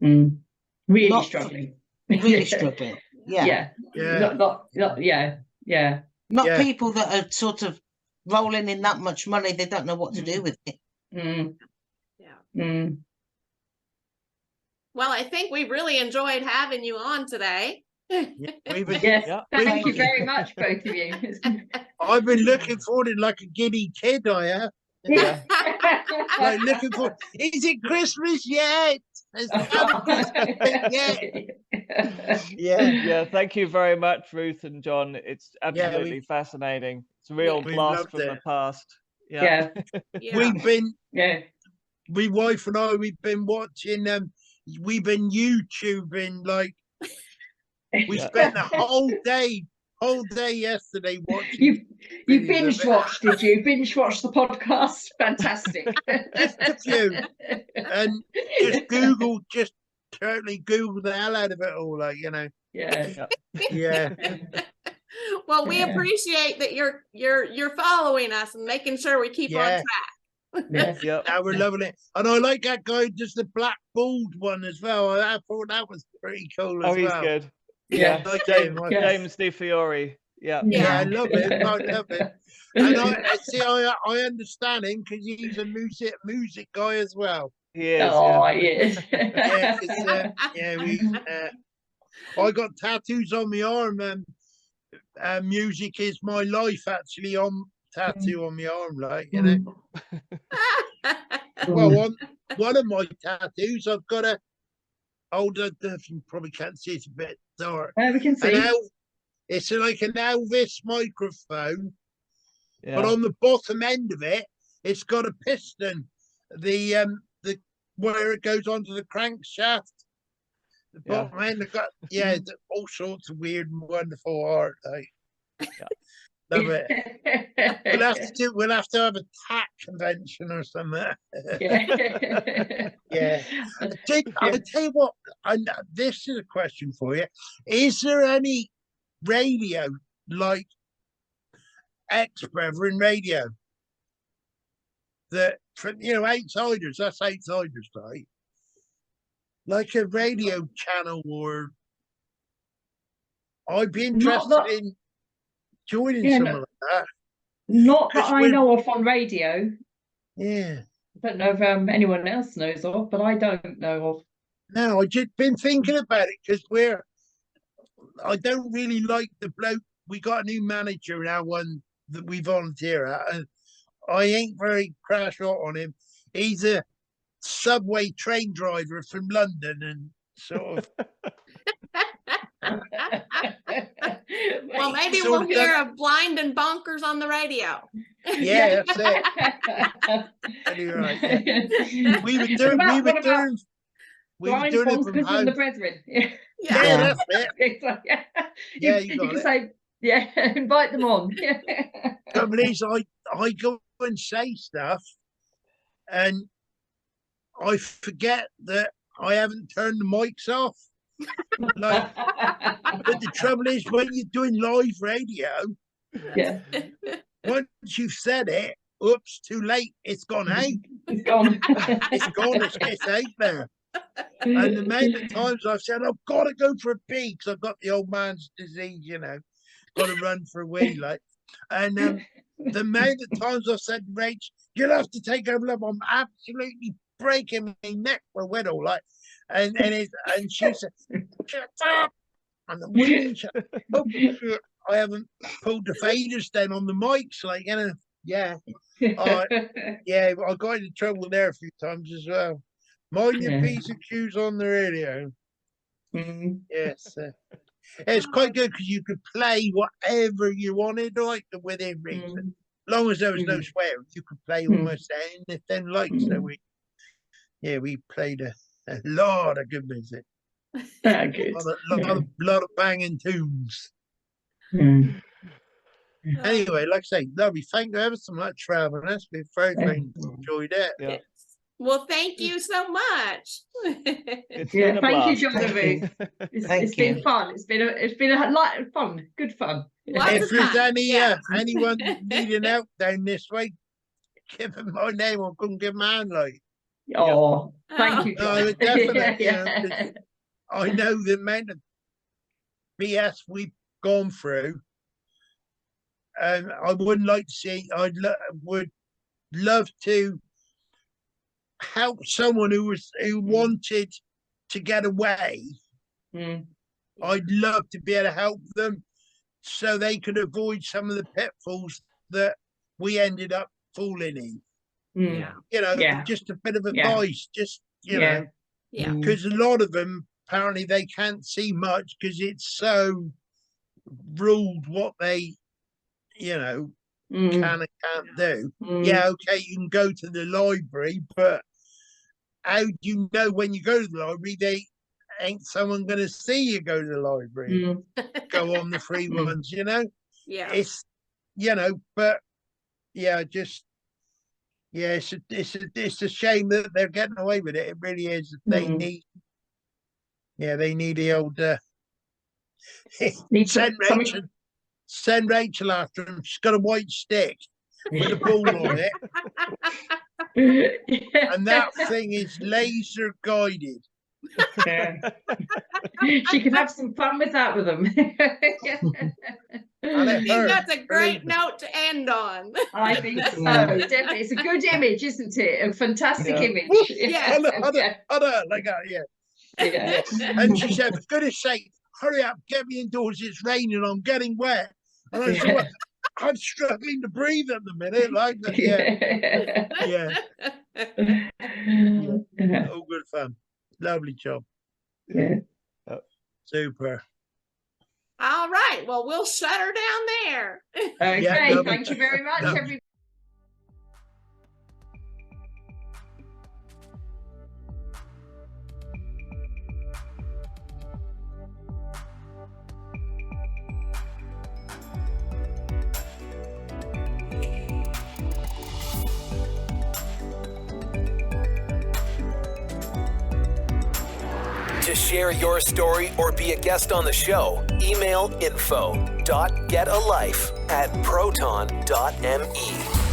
Really struggling. Really struggling. Yeah. Not people that are sort of rolling in that much money, they don't know what to do with it. Well, I think we really enjoyed having you on today. Thank you very much, both of you. I've been looking forward to like a giddy kid, I have. Like looking for, is it Christmas yet? Yeah, thank you very much, Ruth and John. It's absolutely fascinating. It's a real blast from the past. We've been, my wife and I, we've been watching we've been YouTubing, like, we Yeah. spent the whole day yesterday watching. You videos of binge it. watched, did you? Binge watched the podcast. Fantastic. Just a few. And just totally Google the hell out of it all, like, you know. Yeah. Yeah. Well, we Yeah. appreciate that you're following us and making sure we keep on Yeah. track. Yes. Yeah. Now we're loving it. And I like that guy, just the black bald one as well. I thought that was pretty cool as Oh, he's well. good. Yeah. I like James, him. Yeah. James Di Fiore. Yeah. Yeah, I love him. I love him. And I understand him because he's a music guy as well. He is. Oh, Yeah. yes. Yeah, 'cause, I got tattoos on my arm, and music is my life. Actually, on tattoo on my arm, like, you know. Well, on one of my tattoos, I've got a. Oh, you probably can't see, it's a bit dark. We can see. It's like an Elvis microphone, Yeah. but on the bottom end of it, it's got a piston. The where it goes onto the crankshaft. The Yeah. bottom end, I've got all sorts of weird and wonderful art. Like, love it. We'll have to have a tack convention or something. Yeah. I'll tell you what, and this is a question for you. Is there any radio, like ex-brethren radio, that, for, outsiders, that's outsiders, right? Like a radio channel, or I'd be interested in joining something like that. Not that I know of on radio. Yeah. I don't know if anyone else knows of, but I don't know of. No, I just been thinking about it because I don't really like the bloke. We got a new manager now, one that we volunteer at, and I ain't very crash hot on him. He's a subway train driver from London and sort of. Well, maybe sort we'll of hear of Blind and Bonkers on the radio. Yeah, that's it. You're right. Yeah. We were doing it from Bonkers home. and the Brethren. Yeah, Yeah. that's it. Yeah, you got can it. say, invite them on. Trouble is, I go and say stuff, and I forget that I haven't turned the mics off. Like, but the trouble is, when you're doing live radio, Yeah, once you've said it, oops, too late. It's gone out. it's gone. It's gone. It's out there. And the amount of times I've said, I've got to go for a pee because I've got the old man's disease, got to run for a wee, like. And the amount of times I've said, Rach, you'll have to take over. I'm absolutely breaking my neck for a widow, like. And she said, shut up. And the woman said, oh, I haven't pulled the faders down on the mics, like, yeah. Yeah, I got into trouble there a few times as well. Mind your piece of cues on the radio. Yes. It's quite good because you could play whatever you wanted, like, within reason. As long as there was no swearing, you could play almost anything like. So we played a lot of good music. Good. A lot of banging tunes. Anyway, like I say, lovely. Thank you ever so much for having us. We've very enjoyed it. Yeah. Well, thank you so much. It's been a thank you, blast. John Ruth. It's been fun. It's been a lot of fun. Good fun. Lots If of there's fun. anyone needing help down this way, give them my name. I couldn't give my hand, like. Oh, thank you, No, John. definitely. I know the amount of BS we've gone through, and I wouldn't like to see. Would love to help someone who wanted to get away. I'd love to be able to help them so they could avoid some of the pitfalls that we ended up falling in. Just a bit of advice, just because a lot of them apparently they can't see much because it's so ruled what they can and can't do. Yeah, okay, you can go to the library, but how do you know when you go to the library, they ain't someone going to see you go to the library, go on the free ones, you know? Yeah. It's, you know, but yeah, just, yeah, it's a shame that they're getting away with it. It really is. They need the old, send Rachel after him. She's got a white stick with a ball on it. And that thing is laser guided. Yeah. She could have some fun with that with them. And I it think hurt, that's a great believe me. note to end on. I think so. Definitely, it's a good image, isn't it? A fantastic image. Yeah. I know, like that, yeah. Yeah. And she said, for goodness sake, hurry up, get me indoors, it's raining, I'm getting wet. And I said, well, I'm struggling to breathe at the minute, like that. Yeah. All good fun. Lovely job. Yeah. Super. All right. Well, we'll shut her down there. Okay, Yeah, thank you very much, everybody. To share your story or be a guest on the show, email info.getalife@proton.me.